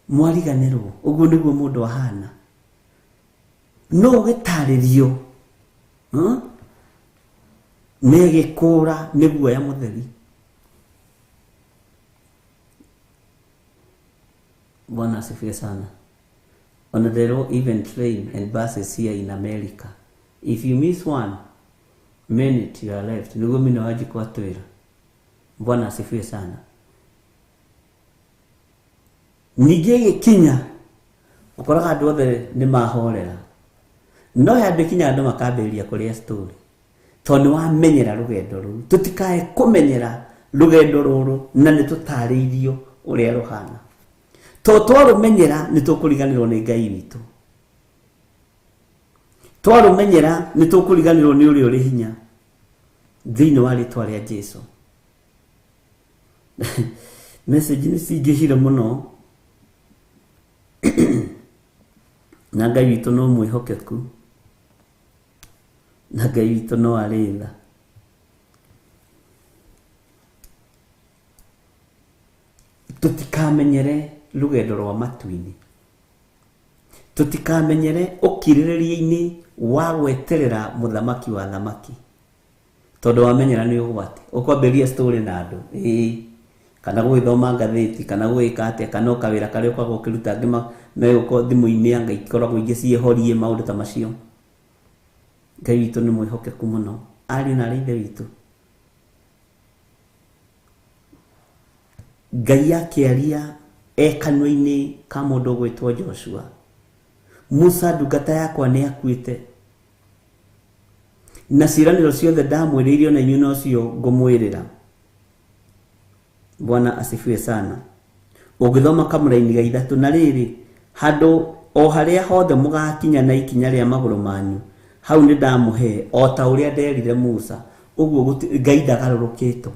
mwariganĩrwo. Ũguo nĩguo mũndũ ahana. No ũgĩtarĩrio negĩkũra nĩ guoya mũtheri. Bwana asifiwe sana. On the road, even train and buses here in America, if you miss 1 minute you are left. Niguo mimi nawaji kwa twira. Bwana asifiwe sana. Ningĩ Kenya ukoraga andũ othe nĩ mahorera. No handũ Kenya andũ makambĩrĩria kũrĩa story. Tondũ wamenyera rũgendo rũu. Tũtikae kũmenyera rũgendo rũrũ na nĩ tũtarĩirio ũrĩa rũhana. Twarũmenyera nĩ tũkũriganĩrwo nĩ Ngai witũ. Twarũmenyera nĩ tũkũriganĩrwo nĩ ũrĩa ũrĩ hinya thĩinĩ wa rĩĩtwa rĩa Jesũ. Message nĩ cingĩhire mũno. Na Ngai witũ no mwĩhokeku. Na Ngai witũ no arĩ tha. Tũtikamenyere rũgendo rwa matu-inĩ. Tũtikamenyere ũkirĩrĩria-inĩ wa gweterera mũthamaki wa thamaki. Tondũ wamenyera nĩ ũgwati. Ũkwambĩrĩria story na andũ. Kana gũgĩthoma ngathĩti, kana gũgĩka atĩa, kana ũkawĩra karĩa ũkoragwo ũkĩruta angĩ megũkorwo thimũ-inĩ anga ikoragwo ingĩ ciĩhorie maũndũ ta macio. Ngai witũ nĩ mwĩhokeku mũno. Ariũ na ithe witũ. Ngai akĩaria kanua-inĩ ka mũndũ ũgwĩtwo Joshua. Musa ndungata yakwa nĩ akuĩte. Na ciĩranĩro ciothe ndamwĩrĩire ona inyuĩ nocio ngũmwĩrĩra. Bwana asifiwe sana. Ũngĩthoma Kamũra-inĩ ga 3 na rĩrĩ, handũ o harĩa hothe mũgakinya na ikinya rĩa magũrũ manyu, hau nĩ ndamũhe o ta ũrĩa nderire Musa. Ũguo Ngai ndagarũrũkĩtwo.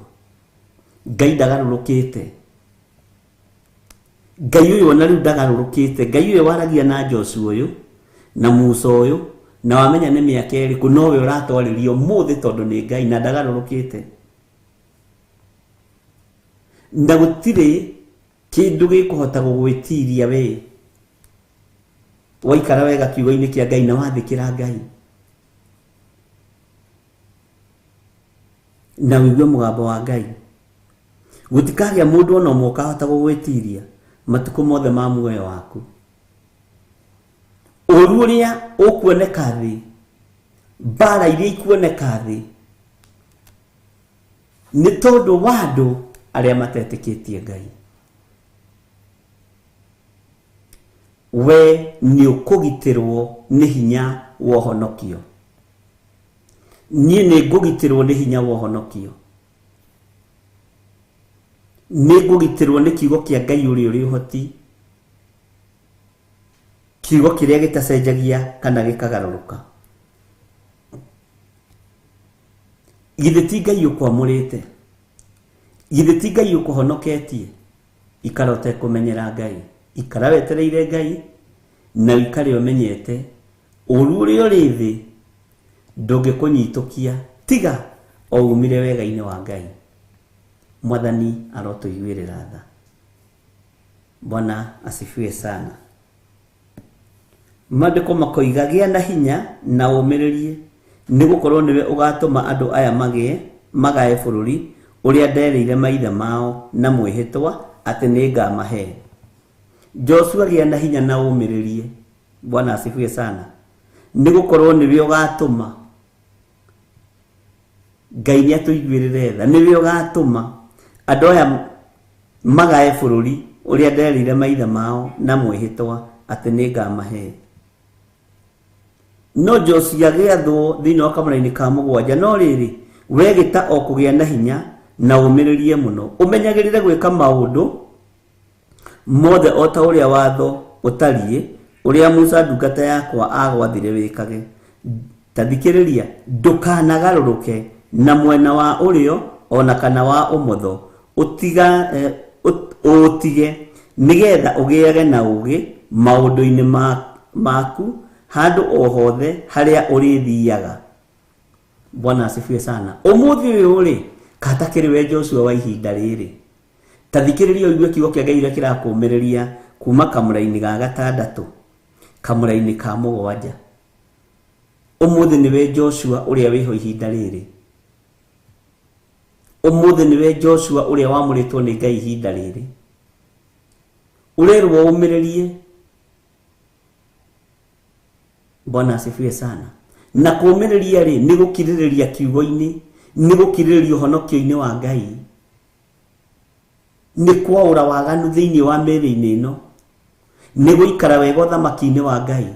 Ngai ndagarũrũkĩte. Ngai ũyũ ona rĩu ndagarũrũkĩte. Ngai ũyũ waragia na Joshua ũyũ na Musa ũyũ, na wamenya nĩ mĩaka ĩrĩkũ, nowe ũratwarĩrio mũthĩ tondũ nĩ Ngai na ndagarũrũkĩte. Na gũtirĩ kĩndũ gĩkũhota gũgwĩtiria we waikara wega kiugo-inĩ kĩa Ngai na wathĩkĩra Ngai na wĩigue mũgambo wa Ngai. Gũtikagĩa mũndũ ona ũmwe ũkahota gũgwĩtiria matukũ mothe ma muoyo waku. Ũru ũrĩa ũkuoneka thĩ, mbara iria ikuoneka thĩ, nĩ tondũ wa andũ arĩa matetĩkĩtie Ngai. we nĩ ũkũgitĩrwo nĩ hinya wa ũhonokio. Niĩ nĩ ngũgitĩrwo nĩ hinya wa ũhonokio. Nĩ ngũgitĩrwo nĩ kiugo kĩa Ngai ũrĩa ũrĩ ũhoti, kiugo kĩrĩa gĩtacenjagia kana gĩkagarũrũka. Githĩ ti Ngai ũkwamũrĩte? Githĩ ti Ngai ũkũhonoketie? Ikara ũtekũmenyera Ngai, ikara wetereire Ngai, na ikare ũmenyete ũru ũrĩa ũrĩ thĩ ndũngĩkũnyitũkia tiga o umire wega-inĩ wa Ngai. Mwathani arotũiguĩrĩra tha. Bwana asifiwe sana. Maandĩko makoiga gĩa na hinya na ũmĩrĩrie, nĩgũkorwo nĩwe ũgatũma andũ aya magae bũrũri ũrĩa nderĩire maithe mao na mwĩhĩtwa atĩ nĩngamahe. Joshua gĩa na hinya na ũmĩrĩrie. Bwana asifiwe sana. Nĩgũkorwo nĩwe ũgatũma. Ngai nĩatũiguĩrĩre tha. Nĩwe ũgatũma andũ aya magae bũrũri ũrĩa nderĩire maithe mao na mwĩhĩtwa atĩ nĩngamahe. No Joshua gĩathwo thĩinĩ wa kamũra-inĩ ka mũgwanja, no rĩrĩ wegĩta o kũgĩa na hinya na ũmĩrĩrie mũno, ũmenyagĩrĩre gwĩka maũndũ mothe o ta ũrĩa watho ũtariĩ ũrĩa Musa ndungata yakwa agwathire wĩkage. Ta thikĩrĩria, ndũkanagarũrũke na mwena wa ũrĩo ona kana wa ũmotho, ũtige nĩgetha ũgĩage na ũgĩ maũndũ-inĩ maku handũ o hothe harĩa ũrĩthiaga. Bwana asifiwe sana. Ũmũthĩ ũyũ rĩ, katakĩrĩ we Joshua wa ihinda rĩrĩ, ta thikĩrĩria ũigue kiugo kĩa Ngai kĩrakũmĩrĩria kuma kamũra-inĩ ga gatandatũ kamũra-inĩ ka mũgwanja. Ũmũthĩ nĩwe Joshua ũrĩa wĩho ihinda rĩrĩ. Ũmũthĩ nĩwe Joshua ũrĩa wamũrĩtwo nĩ Ngai ihinda rĩrĩ. Ũrerwo ũmĩrĩrie. Bwana asifiwe sana. Na kũmĩrĩria rĩ, nĩ gũkirĩrĩria kiugo-inĩ, nĩ gũkirĩrĩria ũhonokio-inĩ wa Ngai, nĩ kwaũra waganu thĩinĩ wa mĩrĩ-inĩ ĩno, nĩ gũikara wega ũthamaki-inĩ wa Ngai.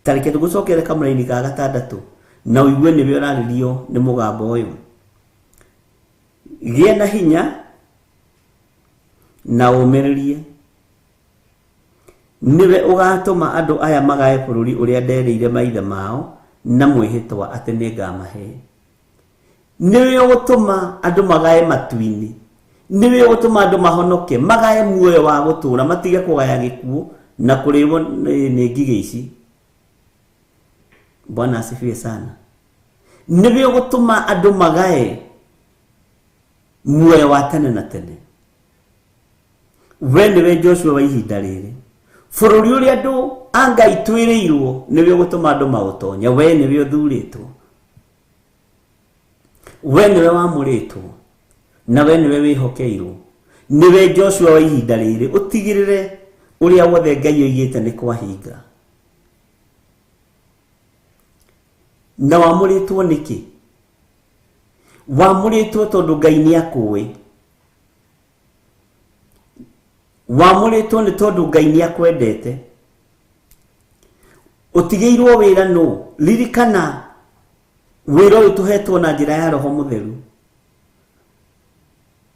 Tareke tũgũcokere kamũra-inĩ ka gatandatũ na ũigue nĩwe ũrarĩrio nĩ mũgambo ũyũ. Gĩa na hinya na ũmĩrĩrie, niwe ũgatũma andũ aya magae bũrũri ũrĩa nderĩire maithe mao na mwĩhĩtwa atĩ nĩngamahe. Niwe ũgũtũma andũ magae matu-inĩ, niwe ũgũtũma andũ mahonoke, magae muoyo wa gũtũũra, matige kũgaya gĩkuũ na kũrĩĩo nĩ ngigĩ ici. Bwana asifiwe sana. Niwe ũgũtũma andũ magae muoyo wa tene na tene. We nĩwe Joshua wa ihinda rĩrĩ. Bũrũri ũrĩa andũ a Ngai twĩrĩirwo nĩwe ũgũtũma andũ maũtonye. We nĩwe ũthurĩtwo, we nĩwe wamũrĩtwo, na we nĩwe wĩhokeirwo. Nĩwe Joshua wa ihinda rĩrĩ. Ũtigĩrĩre ũrĩa wothe Ngai oigĩte nĩ kwahinga. Na wamũrĩtwo nĩkĩ? Wamũrĩtwo tondũ Ngai nĩakũĩ. Wamũrĩtwo nĩ tondũ Ngai nĩakwendete. Ũtigĩirwo wĩra nũ? Ririkana wĩra ũyũ tũhetwo na njĩra ya Roho Mũtheru.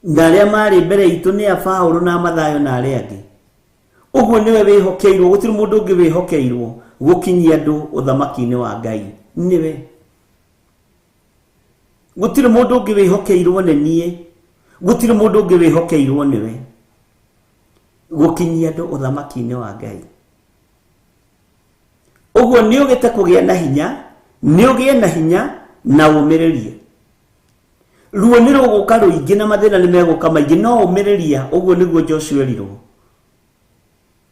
Na arĩa marĩ mbere itũ nĩ a Paũlũ na Mathayo na arĩa angĩ. Ũguo nĩwe wĩhokeirwo, gũtirĩ mũndũ ũngĩ wĩhokeirwo gũkinyia andũ ũthamaki-inĩ wa Ngai. Nĩwe. Gũtirĩ mũndũ ũngĩ wĩhokeirwo nĩ niĩ, gũtirĩ mũndũ ũngĩ wĩhokeirwo nĩwe gũkinyia andũ ũthamaki-inĩ wa Ngai. Ũguo nĩ ũgĩte kũgĩa na hinya, nĩ ũgĩe na hinya na ũmĩrĩrie. Ruo nĩ rũgũka rũingĩ na mathĩna nĩ megũka maingĩ, no ũmĩrĩria. Ũguo nĩguo Joshua erirwo.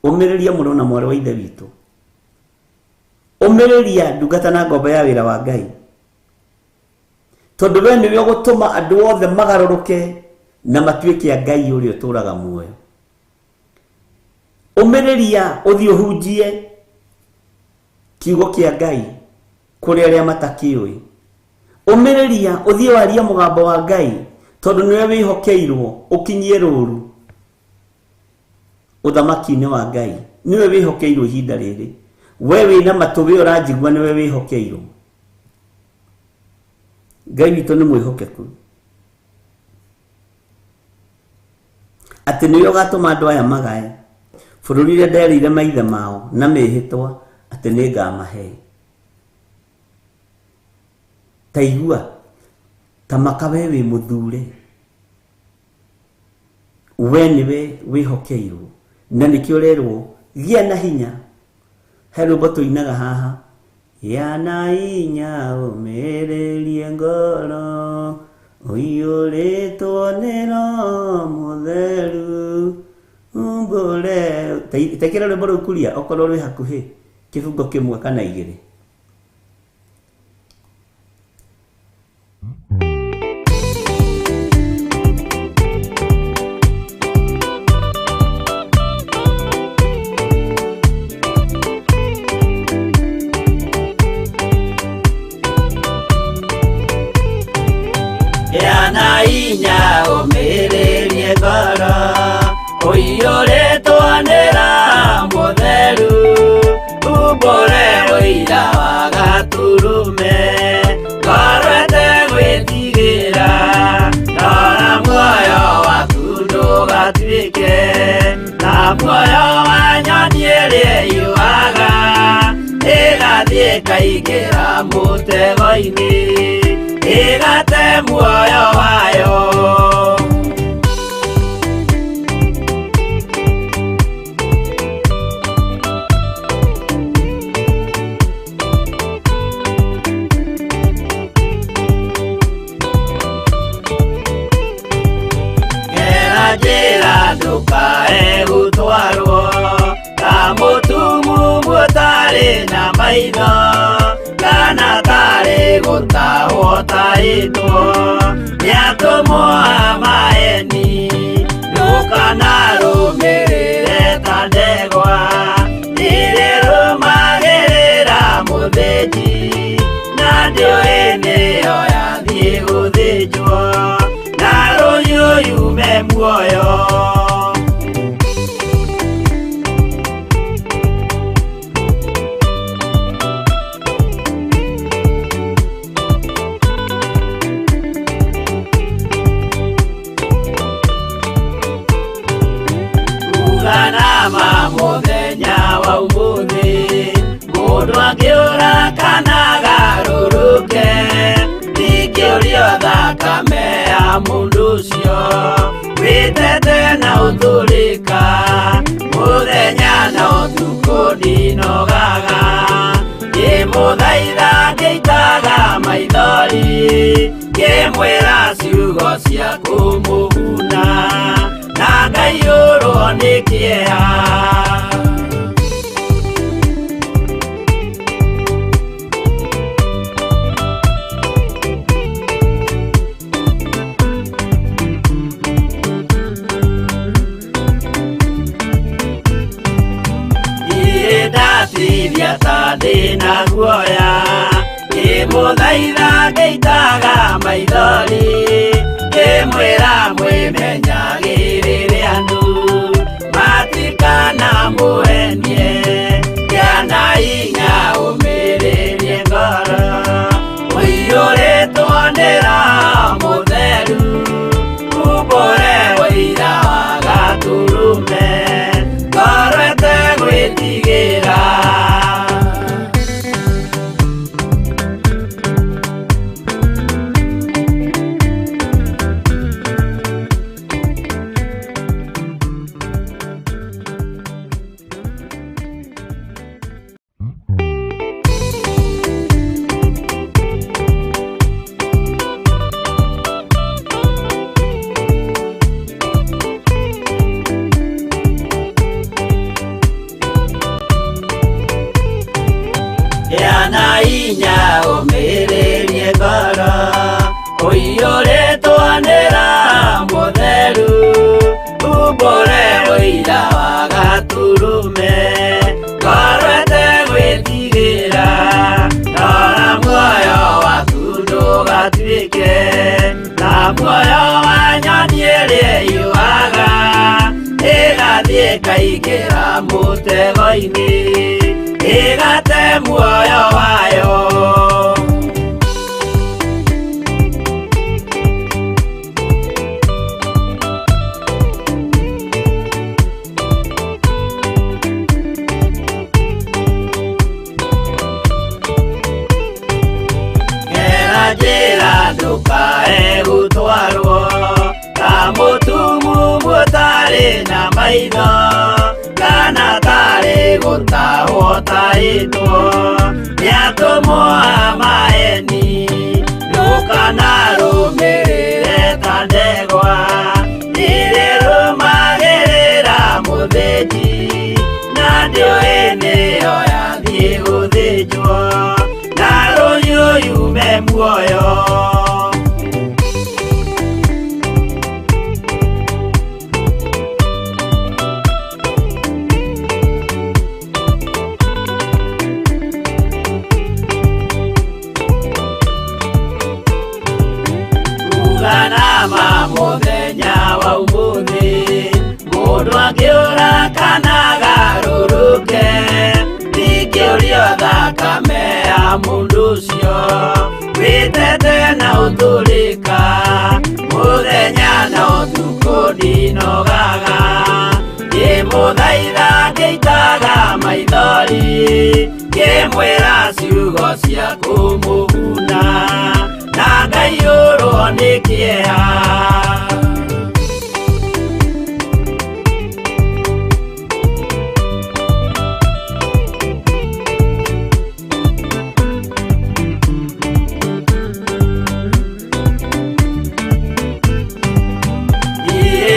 Ũmĩrĩria mũno na mwarĩ wa ithe witũ. Ũmĩrĩria ndungata na ngombo ya wĩra wa Ngai. Tondũ we nĩwe ũgũtũma andũ othe magarũrũke na matuĩke a Ngai ũrĩa ũtũũraga muoyo. Ũmĩrĩria ũthiĩ ũhunjie kiugo kĩa Ngai kũrĩ arĩa matakĩũĩ. Ũmĩrĩria ũthiĩ warie mũgambo wa Ngai tondũ nĩwe wĩhokeirwo ũkinyie rũũru ũthamaki-inĩ wa Ngai. niwe wihokeirwo ihinda riri we wina matubi uranjigua niwe wihokeirwo Ngai witũ nĩ mwĩhokeku atĩ nĩwe ũgatũma andũ aya magae bũrũri ũrĩa nderĩire maithe mao na mĩhĩtwa atĩ nĩ ngamahe ta igua ta makawe wĩ mũthure we nĩwe wĩhokeirwo na nĩkĩo ũrerwo gĩa na hinya he rwĩmbo tũinaga haha yana hinya ũmĩrĩrie ngoro ũiyũrĩtwo nĩ Roho Mũtheru umbũre tekera rwĩmbo rũu kuria okorwo rwĩ hakuhĩ kĩbungo kĩmwe kana igĩrĩ yana inya ũmĩrĩrie ngoro ũiyũrĩtwo nĩ Roho Mũtheru umbũre ũira wa Gaturume ngoro ĩtegwĩtigĩra rora muoyo waku ndũgatuĩke na muoyo wa nyoni ĩrĩa ĩyũaga ĩgathiĩ ĩkaingĩra mũtego-inĩ ĩgate muoyo wayo gera njĩra ndũkae gũtwarwo ta mũtumumu ũtarĩ na maitho kana tarĩ gũtahwo tahĩtwo nĩatũmwo amaeni ndũkanarũmĩrĩre ta ndegwa ĩrĩrũmagĩrĩra mũthĩnji na ndĩũĩ nĩyo yathiĩ gũthĩnjwo na rũhiũ yume muoyo mũthenya wa ũmũthĩ mũndũ angĩũra kana agarũrũke ndingĩũrio thakame ya mũndũ ũcio wĩtete na ũthũrĩka mũthenya na ũtukũ ndinogaga ngĩmũthaitha ngĩitaga maithori ngĩmwĩra ciugo cia kũmũguna na ngaiyũrwo nĩ kĩeha ndatithia ta ndĩna guoya ngĩmũthaitha ngĩitaga maithori ngĩmwĩra mwĩmenyagĩrĩre andũ matikana mũhenie gĩana hinya ũmĩrĩrie ngoro ũiyũrĩtwo nĩ Roho Mũtheru umbũre ũira wa Gatũrũme ngoro ĩtegwĩtigĩra ĩkaingĩra mũtego-inĩ ĩgate muoyo wayo. Njĩra ndũkae gũtwarwo ta mũtumu mũtarĩ na maitho, kana tarĩ gũtahwo taĩtwo nĩ atũmwo a maeni. Ndũkanarũmĩrĩre ta ndegwa irĩrũmagĩrĩra mũthĩnji, na ndĩũĩ nĩyo yathiĩ gũthĩnjwo na rũhiũ yume muoyo. Uganama mũthenya wa ũmũthĩ mũndũ angĩũra kana garũrũke, ndingĩũrio thakame ya mũndũ ũcio wĩtete na ũtũrĩka. Mũthenya na ũtukũ ndinogaga ngĩmũthaitha ngĩitaga maithori, ngĩmwĩra ciugo cia kũmũguna na ngaiyũrwo nĩ kĩeha.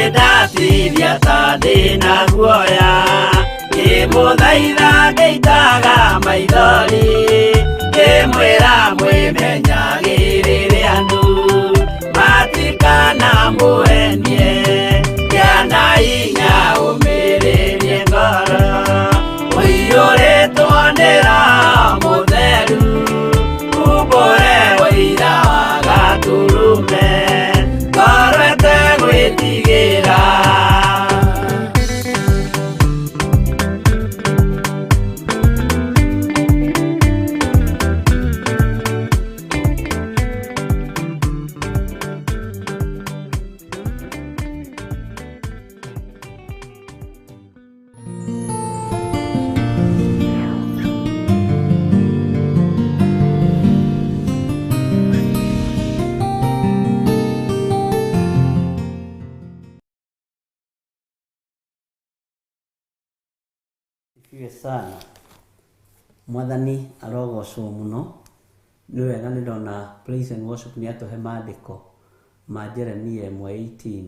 Ndatithia ta ndĩna guoya, ngĩmũthaitha ngĩitaga maithori, ngĩmwĩra mwĩmenyagĩrĩre andũ matikanamũhenie, gĩa na hinya ũmĩrĩrie ngoro, ũiyũrĩtwo nĩ Roho Mũtheru, umbũre ũira wa Gatũrũme, ngoro ĩtegwĩtigĩra. Asifiwe sana. Mwathani arogocwo muno. Nĩ wega nĩ ndona praise and worship nĩ atũhe maandĩko ma Jeremia 1:18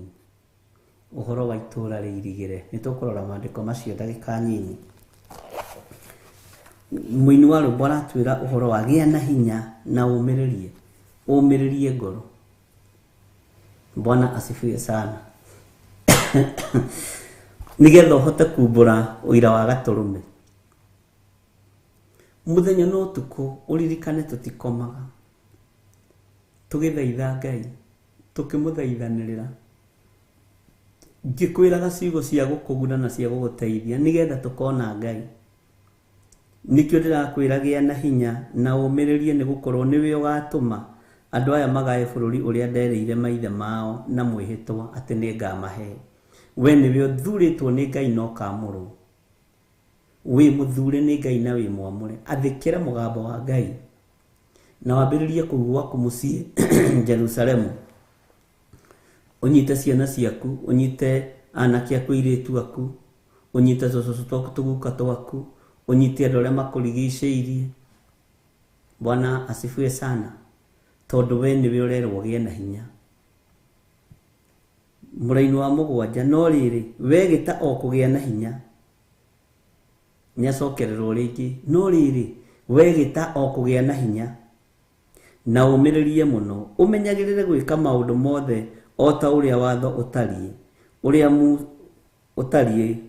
ũhoro wa itũũra rĩirigĩre. Nĩ tũkũrora maandĩko macio ndagĩka nini. Mũini wa rwĩmbo aratwĩra ũhoro wa gĩa na hinya na ũmĩrĩrie ngoro. Bwana asifiwe sana. Nigetha ũhote kumbũra ũira wa Gatũrũme. Mũthenya no ũtukũ ũririkane tũtikomaga, tũgĩthaitha Ngai, tũkĩmũthaithanĩrĩra, ngĩkwĩraga ciugo cia gũkũguna na cia gũgũteithia nigetha tũkona Ngai. Nĩkĩo ndĩrakwĩra gĩa na hinya na ũmĩrĩrie, nĩ gũkorwo nĩwe ũgatũma andũ aya magae bũrũri ũrĩa nderĩire maithe mao na mwĩhĩtwa atĩ nĩ ngamahe. We nĩwe ũthurĩtwo nĩ Ngai na ũkamũrwo. Wĩ mũthure nĩ Ngai na wĩ mwamũre. Athĩkĩra mũgambo wa Ngai na wambĩrĩrie kũu gwaku mũciĩ Jerusalemu. Ũnyite ciana ciaku, ũnyite anake aku, airĩtu aku, ũnyite tũcũcũ tũguka twaku, ũnyite andũ arĩa makũrigicĩirie. Bwana asifiwe sana, tondũ we nĩwe ũrerwo gĩa na hinya. Mũraini wa mũgwanja, no rĩrĩ wegĩta o kũgĩa na hinya, nĩacokererwo rĩngĩ, no rĩrĩ wegĩta o kũgĩa na hinya na ũmĩrĩrie mũno, ũmenyagĩrĩre gwĩka maũndũ mothe o ta ũrĩa watho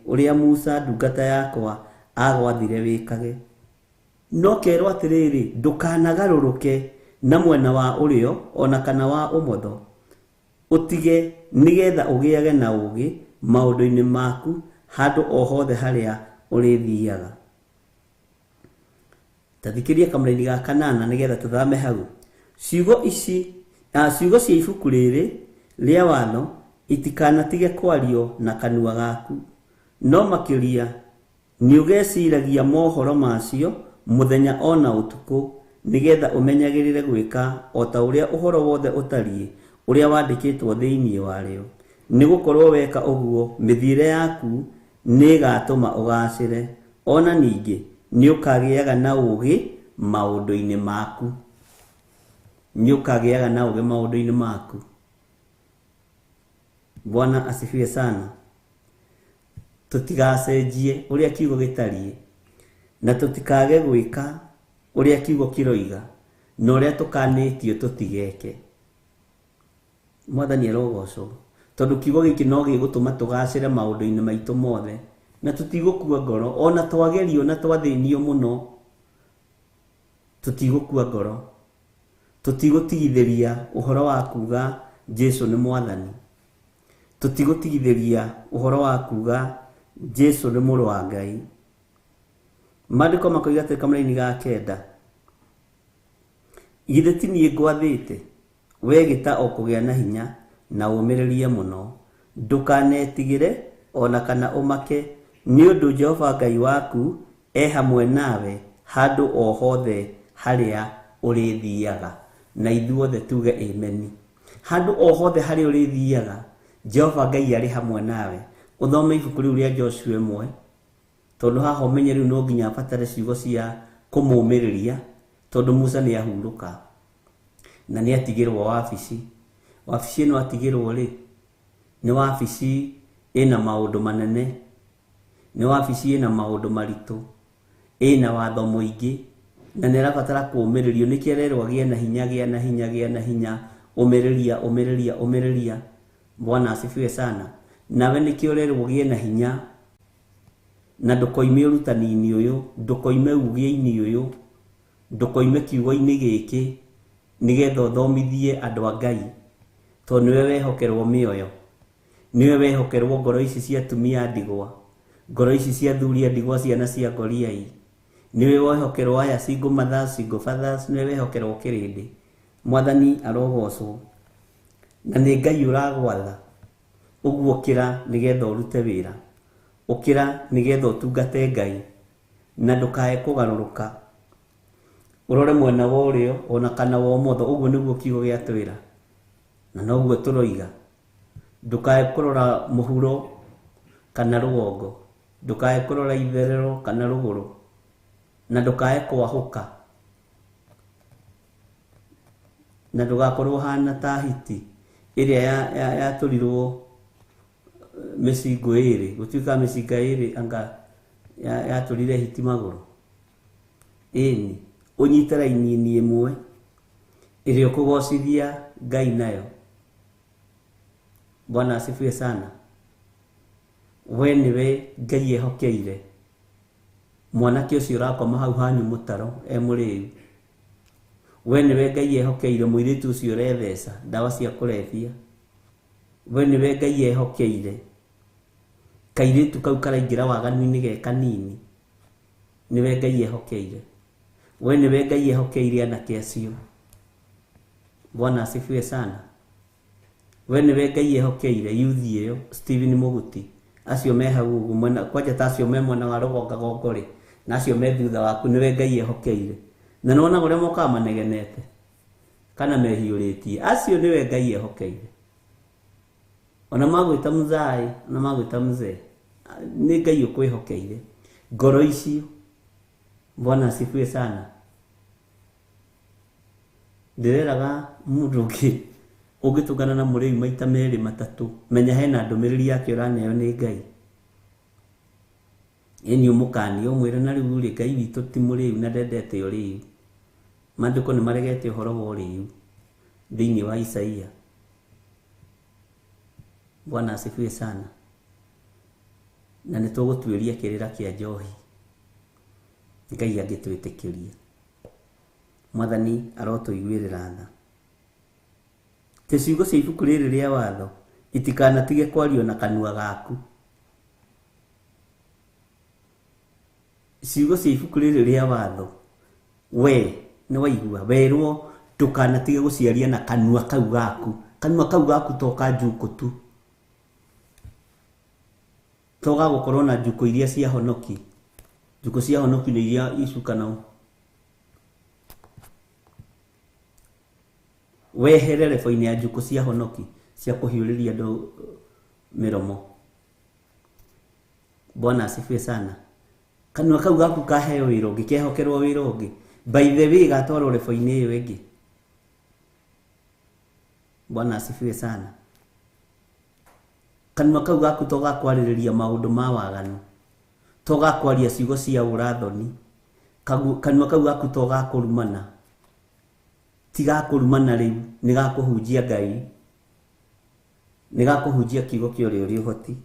ũrĩa Musa ndungata yakwa agwathire wĩkage. No kerwo atĩrĩrĩ, ndũkanagarũrũke na mwena wa ũrĩo ona kana wa ũmotho, ũtige nigetha ũgĩage na ũgĩ maũndũ-inĩ maku handu o hothe haria urithiaga. Tathikiria kamraini ga kanana nigetha tuthame hau. Ciugo ici ciugo cia ibuku riri ria watho itikanatige kwario na kanua gaku, no makiria ni ugeciragia mohoro macio muthenya ona utuku, nigetha umenyagirire gwika o ta uria uhoro wothe utariĩ uria wandikitwo thiini wario, nigukorwo weka uguo mithire yaku nigatuma ugacire, ona ningi ni ukagiaga na ugi maundu-ini maku. Ni ukagiaga na ugi maundu-ini maku. Bwana asifiwe sana. Tutigacenjie uria kiugo gitariĩ, na tutikage gwika uria kiugo kiroiga, na uria tukanĩtio tutigeke. Mwathani arogocwo, tondu kiugo giki no gigutuma tugacire maundu-ini maitu mothe, na tutigukua ngoro, ona twagerio na twathinio muno, tutigukua ngoro, tutigũtigithĩria uhoro wa kuga Jesu ni mwathani, tutigũtigithĩria uhoro wa kuga Jesu ni mũrũ wa Ngai. Maandĩko makoiga atĩ kamũra-inĩ ga 9, githĩ ti niĩ ngwathĩte we gĩta o kũgĩa na hinya na ũmĩrĩrie mũno, ndũkanetigĩre ona kana ũmake, nĩ ũndũ Jehova Ngai waku hamwe nawe handũ o hothe harĩa ũrĩthiaga. Na ithuothe tuge amen. Handũ o hothe harĩa ũrĩthiaga Jehova Ngai arĩ hamwe nawe. Uthome ibuku riu ria Joshua 1, tondu haha umenye riu no nginya abatare ciugo cia kumumĩrĩria, tondu Musa ni ahurũka na ni atigirwo wabici. Wabici ĩno atigirwo ri ni wabici ina maundu manene, ni wabici ina maundu maritu, ina watho muingi, na ni arabatara kũũmĩrĩrio. Nĩkĩo rerwo gĩa na hinya, gĩa na hinya, gĩa na hinya, ũmĩrĩria, ũmĩrĩria, ũmĩrĩria. Bwana asifiwe sana. Nawe nĩkĩo rerwo gĩa na hinya, na ndũkoime ũrutani-inĩ ũyũ, ndũkoime uge-inĩ ũyũ, ndũkoime kiugo-inĩ gĩkĩ, nigetha ũthomithie andũ a Ngai, tondũ nĩwe wehokerwo mĩoyo, nĩwe wehokerwo ngoro ici cia atumia ndigwa, ngoro ici cia athuri a ndigwa, ciana cia ngoriai, niwe wehokerwo aya single mothers, single fathers, niwe wehokerwo kĩrĩndĩ. Mwathani arogocwo, na nĩ Ngai ũragwatha. Uguo kĩra nigetha ũrute wĩra, ũkĩra nigetha ũtungate Ngai, na ndũkae kũgarũrũka ũrore mwena wa ũrĩo ona kana wa ũmotho. Ũguo nĩguo kiugo gĩatwĩra, na noguo tũroiga. Ndũkae kũrora mũhuro kana rũgongo, ndũkae kũrora itherero kana rũgũrũ, na ndũkae kwahũka, na ndũgakorwo hana ta hiti ĩrĩa yatũrirwo mĩcingo ĩrĩ, gũtuĩka mĩcinga ĩrĩ anga yatũrire hiti magũrũ. Ĩni ũnyite raini ĩmwe ĩrĩa ũkũgocithia Ngai nayo. Bwana asifiwe sana. We nĩwe Ngai ehokeire. Mwanake ũcio ũrakoma hau hanyu mũtaro mũrĩu, we nĩwe Ngai ehokeire. Mũirĩtu ũcio ũretheca ndawa cia kũrebia, we nĩwe Ngai ehokeire. Kairĩtu kau karaingĩra waganu-inĩ ge kanini, nĩwe Ngai ehokeire. We nĩwe Ngai ehokeire anake acio. Bwana asifiwe sana. We nĩwe Ngai ehokeire yuthi ĩyo, Stephen Mũguti, acio me hau ũguo mwena, kwanja ta acio me mwena wa rũgongo rĩ, na acio me thutha waku, nĩwe Ngai ehokeire. Na nĩwona ũrĩa mokaga manegenete kana mehiũrĩtie, acio nĩwe Ngai ehokeire. Ona magwĩta Muzai, ona magwĩta Mzee, nĩ Ngai ũkwĩhokeire ngoro icio. Bwana asifiwe sana. Ndĩreraga mũndũ ũngĩtũngana na mũrĩu maita merĩ matatũ, menya hena ndũmĩrĩri yake ũraneo nĩ Ngai. Ĩni ũmũkanie ũmwĩre na rĩu rĩ, Ngai witũ ti mũrĩu na ndendete ũrĩu. Maandĩko nĩ maregete ũhoro wa ũrĩu thĩinĩ wa Isaia. Bwana asifiwe sana. Na nĩ tũgũtuĩria kĩrĩra kĩa njohi Ngai angĩtwĩtĩkĩria. Mwathani arotũiguĩrĩra tha. Ciugo cia ibuku rĩrĩ rĩa watho itikanatige kwario na kanua gaku. ciugo cia ibuku rĩrĩ rĩa watho we nĩ waigua werwo ndũkanatige gũciaria na kanua kau gaku toka njuko tu toga gũkorwo na njuko iria cia honoki njuko cia honoki nĩ iria icukana wehere rebo-inĩ ya njuko cia honoki cia kũhiũrĩria andũ mĩromo. Bwana asifiwe sana. Kanua kau gaku kaheo wĩra ũngĩ, kehokerwo wĩra ũngĩ, by the way gatwarwo rebo-inĩ ĩyo ĩngĩ. Bwana asifiwe sana. Kanua kau gaku to gakwarĩrĩria maũndũ ma waganu, to gakwaria ciugo cia ũrathoni, kanua kau gaku to gakũrumana, ti gakũrumana rĩu, nĩ gakũhunjia Ngai, nĩ gakũhunjia kiugo kĩa ũrĩa ũrĩ ũhoti.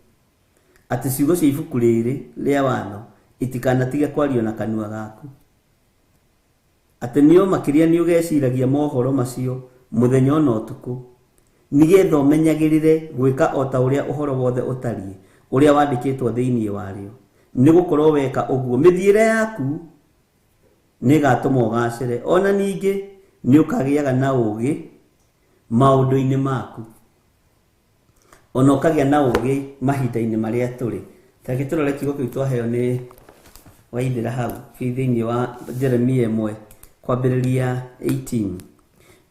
Atĩ ciugo cia ibuku rĩrĩ rĩa watho itikanatige kwario na kanua gaku. Atĩ nĩo makĩria nĩ ũgeciragia mohoro macio mũthenya na ũtukũ, nĩgetha ũmenyagĩrĩre gwĩka o ta ũrĩa ũhoro wothe ũtariĩ ũrĩa wandĩkĩtwo thĩinĩ warĩo. Nĩ gũkorwo weka ũguo mĩthiĩre yaku nĩ ĩgatũma ũgacĩre, ona ningĩ nĩ ũkagĩaga na ũũgĩ maũndũ-inĩ maku, ona ũkagĩa na ũũgĩ mahinda-inĩ marĩa tũrĩ. Tareke tũrore kiugo kĩu twaheo nĩ Waithĩra hau thĩinĩ wa Jeremia 1 kwambĩrĩria 18.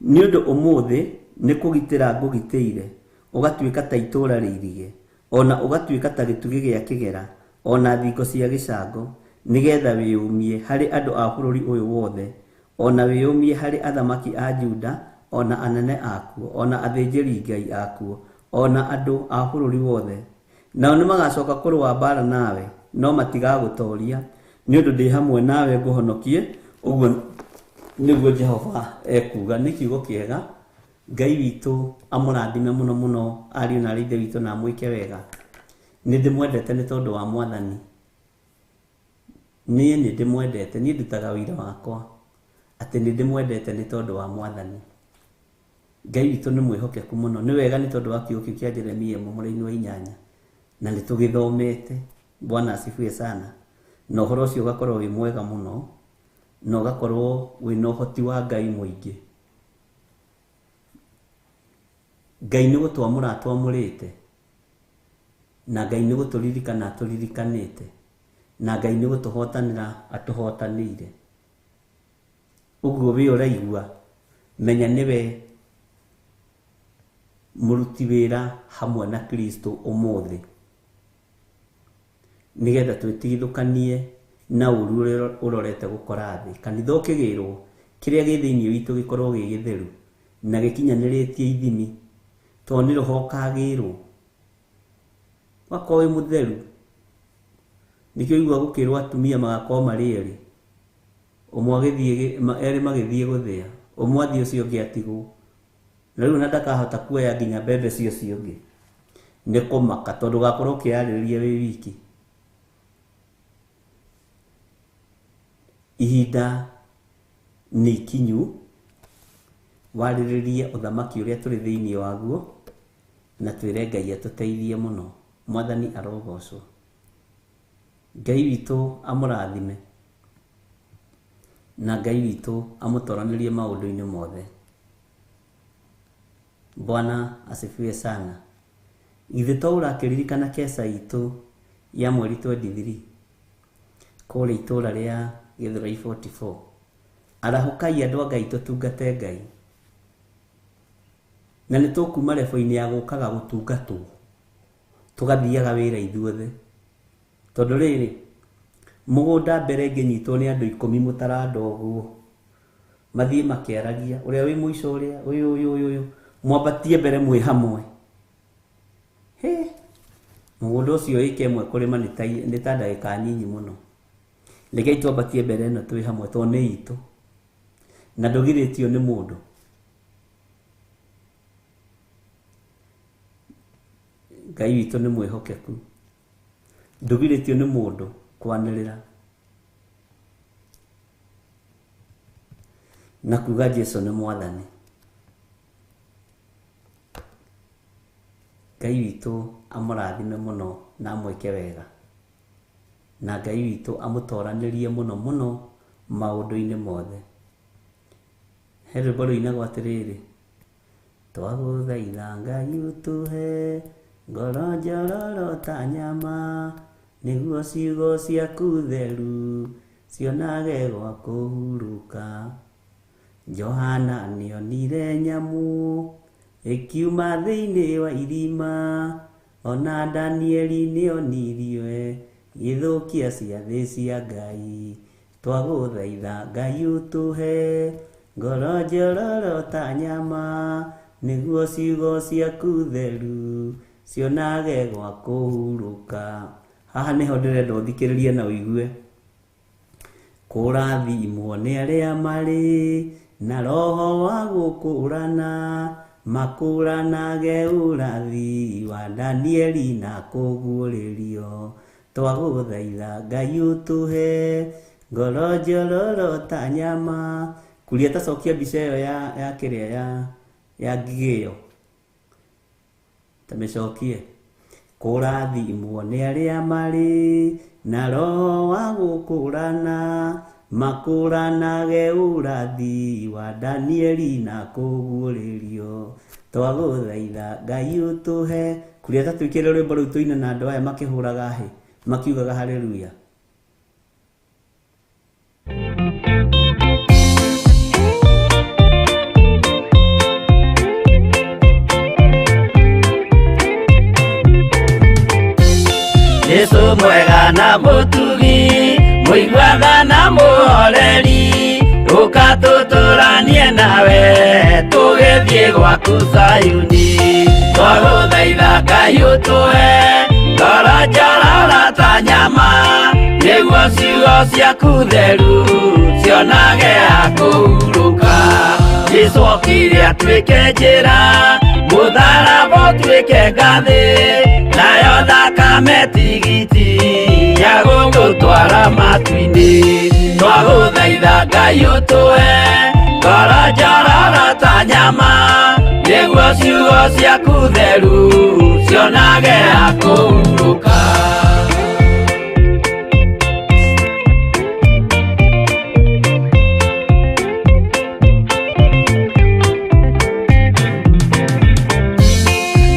Nĩ ũndũ ũmũthĩ nĩ kũgitĩra ngũgitĩire, ũgatuĩka ta itũũra rĩirige, ona ũgatuĩka ta gĩtugĩ gĩa kĩgera, ona thingo cia gĩcango, nĩgetha wĩyũmie harĩ andũ a bũrũri ũyũ wothe, ona wĩyũmie harĩ athamaki a Juda, ona anene akuo, ona athĩnjĩri Ngai akuo, ona andũ a bũrũri wothe. Nao nĩ magacoka kũrũa mbara nawe, no matigagũtooria, nĩ ũndũ ndĩ hamwe nawe ngũhonokie. Ũguo nĩguo Jehova ekuga. Nĩ kiugo kĩega. Ngai witũ amũrathime mũno mũno ariũ na ithe witũ na amwĩke wega. Nĩ ndĩmwendete nĩ tondũ wa Mwathani. Niĩ nĩ ndĩmwendete, niĩ ndutaga wĩra wakwa atĩ nĩ ndĩmwendete nĩ tondũ wa Mwathani. Ngai witũ nĩ mwĩhokeku mũno. Nĩ wega nĩ tondũ wa kiugo kĩu kĩa Jeremia mũmũrĩ-inĩ wa 8 na nĩ tũgĩthomete. Bwana asifiwe sana. Na ũhoro ũcio ũgakorwo wĩ mwega mũno na ũgakorwo wĩna ũhoti wa Ngai mũingĩ. Ngai nĩ gũtwamũra atwamũrĩte, na Ngai nĩ gũtũririkana atũririkanĩte, na Ngai nĩ gũtũhotanĩra atũhotanĩire. Ũguo wĩ ũraigua menya nĩwe mũruti wĩra hamwe na Kristo ũmũthĩ, nĩgetha twĩtigithũkanie na ũru ũrĩa ũrorete gũkora thĩ. Kanitha ũkĩgĩrwo kĩrĩa gĩ thĩinĩ witũ gĩkorwo gĩ gĩtheru na gĩkinyanĩrĩtie ithimi, tondũ nĩ roho ũkagĩrwo wakorwo wĩ mũtheru. Nĩkĩo igua gũkĩrwo atumia magakorwo marĩ erĩ, ũmwe agĩthiĩ erĩ magĩthiĩ gũthĩa, ũmwe athiĩ ũcio ũngĩ atigwo, na rĩu ndakahota kuoya nginya mbembe cio ũngĩ. Nĩ kũmaka tondũ gakorwo ũkĩarĩrĩria wĩ wiki. Ihinda nĩ ikinyu warĩrĩrie ũthamaki ũrĩa tũrĩ thĩinĩ waguo, na twĩre Ngai atũteithie mũno. Mwathani arogocwo. Ngai witũ amũrathime, na Ngai witũ amũtoranĩrie maũndũ-inĩ mothe. Bwana asifiwe sana. Githĩ to ũrakĩririkana kesa itũ ya mweri 23 kũrĩa itũũra rĩa Gĩthũrai 44? Arahũkai andũ a Ngai tũtungate Ngai, na nĩ tũkuma rebo-inĩ ya gũkaga gũtungatwo, tũgathiaga wĩra ithuothe. Tondũ rĩrĩ mũgũnda mbere ngĩnyitwo nĩ andũ 10 mũtaranda ũguo, mathiĩ makĩaragia ũrĩa wĩ mũico ũrĩa ũyũ mwambatie mbere mwĩ hamwe. Mũgũnda ũcio ĩka ĩmwe kũrĩma nĩ ta ndagĩka nyinyi mũno. Rekei twambatie mbere ĩno twĩ hamwe tondũ nĩ itũ na ndũgirĩtio nĩ mũndũ. Ngai witũ nĩ mwĩhokeku, ndũgirĩtio nĩ mũndũ kwanĩrĩra na kuga Jesũ nĩ Mwathani. Ngai witũ amũrathime mũno na amwĩke wega. na Ngai witũ amũtoranĩrie mũno mũno maũndũ-inĩ mothe. He rwĩmbo rũinagwo atĩrĩrĩ: twagũthaitha Ngai ũtũhe ngoro njororo ta nyama, nĩguo ciugo ciaku theru cionage gwa kũhurũka. Johana nĩonire nyamũ ĩkiuma thĩinĩ wa irima, ona Danieli nĩonirie gĩthũkia ciathĩ cia Ngai. Twagũthaitha Ngai ũtũhe ngoro njororo ta nyama, nĩguo ciugo ciaku theru cionage gwa kũhurũka. Haha nĩho ndĩrenda ũthikĩrĩrie na ũigue. Kũrathimwo nĩ arĩa marĩ na roho wa gũkũũrana, makũũranage ũrathi wa Danieli na kũguũrĩrio. Twagũthaitha Ngai ũtũhe ngoro njororo ta nyama. Kuria tacokia mbica ĩyo ya kĩrĩa ya ngigĩ ĩyo, tamĩcokie. Kũrathimwo nĩ arĩa marĩ na roho wa gũkũũrana, makũũranage ũrathi wa Danieli na kũguũrĩrio. Twagũthaitha Ngai ũtũhe. Kuria ta twĩkĩre rwĩmbo rũu tũine na andũ aya makĩhũraga hĩ, makiugaga haleluya. Yesu mwega na mũtugi, mũiguaga na mũhoreri, ũkatũtũranie nawe tũgĩthiĩ gwaku Zayuni. Twagũthaitha Ngai ũtũhe ngoro njororo ta nyama, nĩguo ciugo ciaku theru cionage ha kũhurũka. Jesũ okire atuĩke njĩra, mũtharaba ũtuĩke ngathĩ, nayo thakame tigiti ya gũgũtwara matu-inĩ. Twagũthaitha Ngai ũtũhe ngoro njororo ta nyama, nĩguo ciugo ciaku theru cionage ha kũhurũka.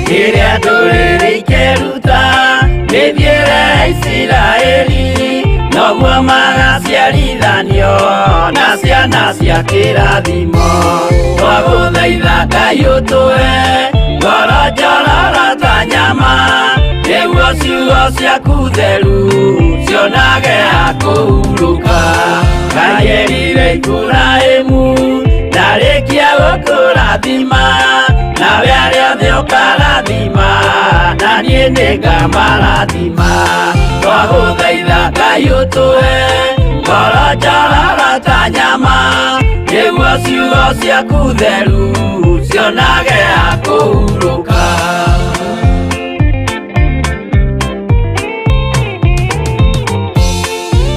Rĩrĩa ndũrĩrĩ ikeruta mĩthiĩre Isiraeli, noguo magaciarithanio na ciana cia kĩrathimo. Twagũthaitha Ngai ũtũhe ngoro njororo ta nyama, nĩguo ciugo ciaku theru cionage ha kũhurũka. Ngai erire Iburahĩmu ndarĩkia gũkũrathima, nawe arĩa othe ũkarathima na niĩ nĩngamarathima. Twagũthaitha Ngai ũtũhe ngoro njororo ta nyama, nĩguo ciugo ciaku theru cionage ha kũhurũka.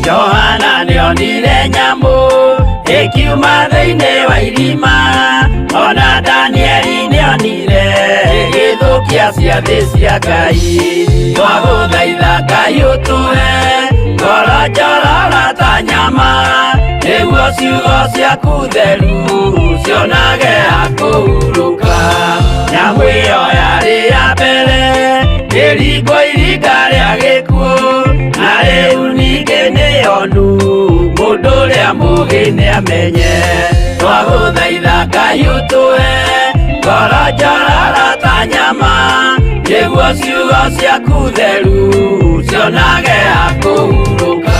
Johana nĩonire nyamũ ĩkiuma thĩinĩ wa irima, ona Danieli nĩonire gĩthũkia ciathĩ cia Ngai. Twagũthaitha Ngai ũtũhe ngoro njororo ta nyama, nĩguo ciugo ciaku theru cionage ha kũhurũka. Nyamũ ĩyo yarĩ ya mbere ĩringwo iringa rĩa gĩkuũ, na rĩu ningĩ nĩyonu mũndũ ũrĩa mũũgĩ nĩamenye. Twagũthaitha Ngai ũtũhe ngoro njororo ta nyama, nĩguo ciugo ciaku theru cionage ha kũhurũka.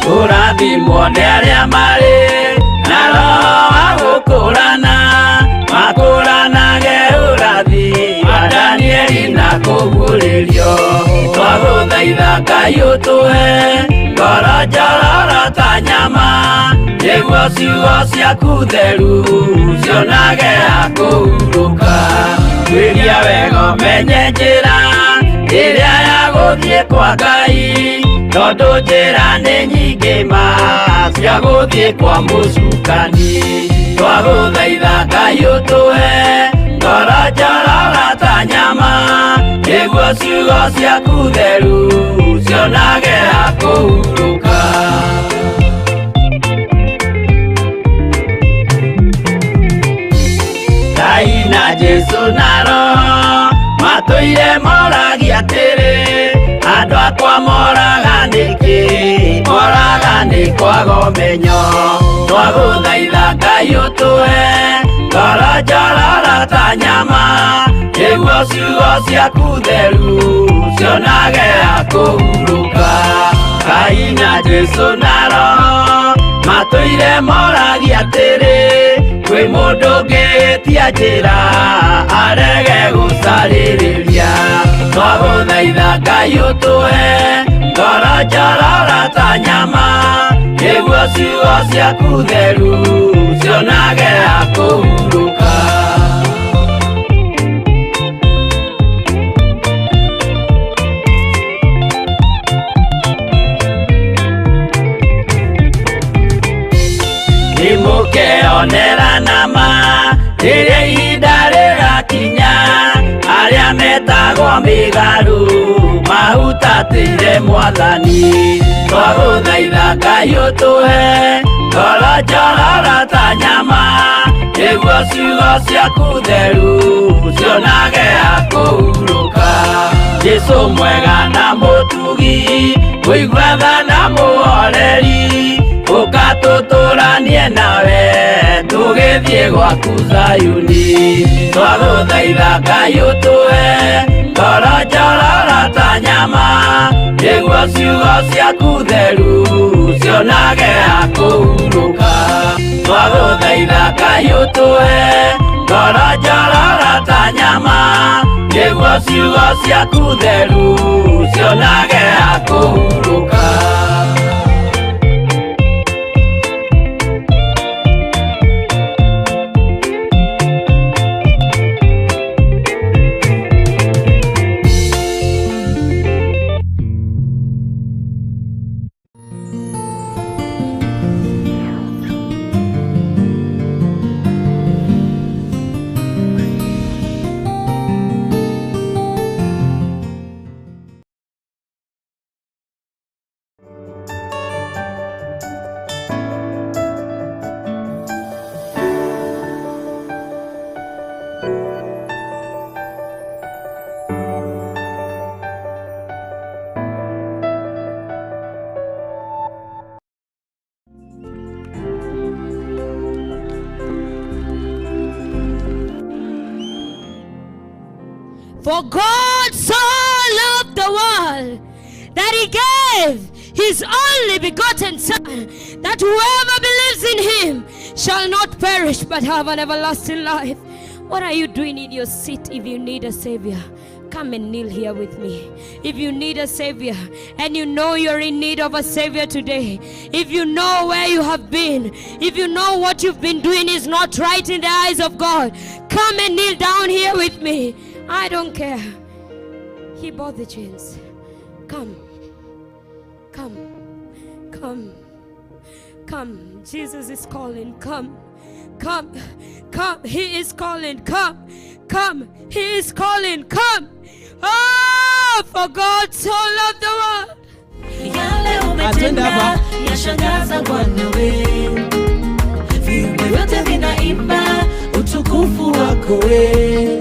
Kũrathimwo nĩ arĩa marĩ na roho wa gũkũũrana, makũũranage ũrathi wa Danieli na kũguũrĩrio. Twagũthaitha Ngai ũtũhe ngoro njororo ta nyama, nĩguo ciugo ciaku theru cionage ha kũhurũka. Twĩria wega ũmenye njĩra ĩrĩa ya gũthiĩ kwa Ngai, tondu njĩra nĩ nyingĩ ma cia gũthiĩ kwa mũcukani. Twagũthaitha Ngai ũtũhe ngoro njororo ta nyama, nĩguo ciugo ciaku theru cionage ha kũhurũka. Ngai na Jesu na Roho matũire moragia atĩrĩ, andũ akwa moraga nĩkĩ, moraga nĩ kwaga ũmenyo. Twagũthaitha Ngai ũtũhe ngoro njororo ta nyama, nĩguo ciugo ciaku theru cionage ha kũhurũka. Ngai na Jesu na Roho matũire moragia atĩrĩ, kwĩ mũndũ ũngĩtia njĩra arege gũcarĩrĩria. Twagũthaitha Ngai ũtũhe ngoro njororo ta nyama, nĩguo ciugo ciaku theru cionage ha kũhurũka. Nĩmũkeonera nama rĩrĩa ihinda rĩgakinya, arĩa metagwo mĩgarũ mahutatĩire Mwathani. Twagũthaitha Ngai ũtũhe ngoro njororo ta nyama, nĩguo ciugo ciaku theru cionage ha kũhurũka. Jesũ mwega na mũtugi, mũigua tha na mũhoreri, ũkatũtũranie nawe tũgĩthiĩ gwaku Zayuni. Twagũthaitha Ngai ũtũhe ngoro njororo ta nyama, nĩguo ciugo ciaku theru cionage ha kũhurũka. Twagũthaitha Ngai ũtũhe ngoro njororo ta nyama, nĩguo ciugo ciaku theru cionage ha kũhurũka. For God so loved the world that he gave his only begotten Son, that whoever believes in him shall not perish but have an everlasting life. What are you doing in your seat? If you need a Savior, come and kneel here with me. If you need a Savior and you know you're in need of a Savior today, if you know where you have been, if you know what you've been doing is not right in the eyes of God, come and kneel down here with me. I don't care. He bought the chains. Come. Come. Come. Come. Jesus is calling. Come. Come. Come. He is calling. Come. Come. He is calling. Come. Oh, for God so loved the world. Yale umetenda yashangaza Bwana we, viumbe vyote vinaimba utukufu wako we.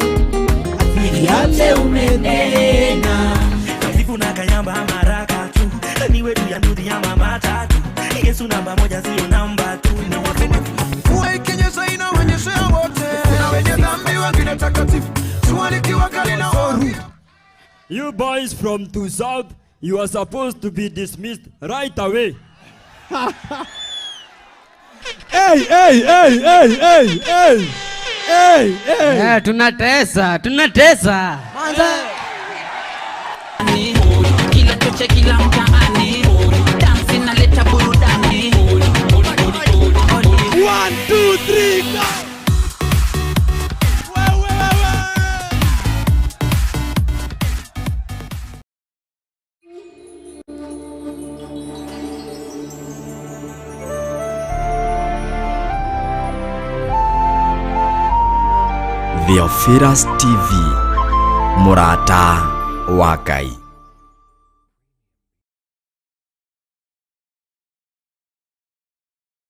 Yale umenena Katifu na kayamba maraka tu, ni wetu ya nudhi ya mama tatu. Yesu namba moja sio namba tu. Mvua ikinyesha inawanyeshea wote, na wenye dhambi wengine takatifu, jua likiwa kali na oru. You boys from to south, you are supposed to be dismissed right away. Hey, hey, hey, hey, hey, hey. Hey, hey. Tunatesa. kila choche kila mtaani, dansi naleta burudani. 1, 2, 3, go. Theophilus TV, mũrata wa Ngai.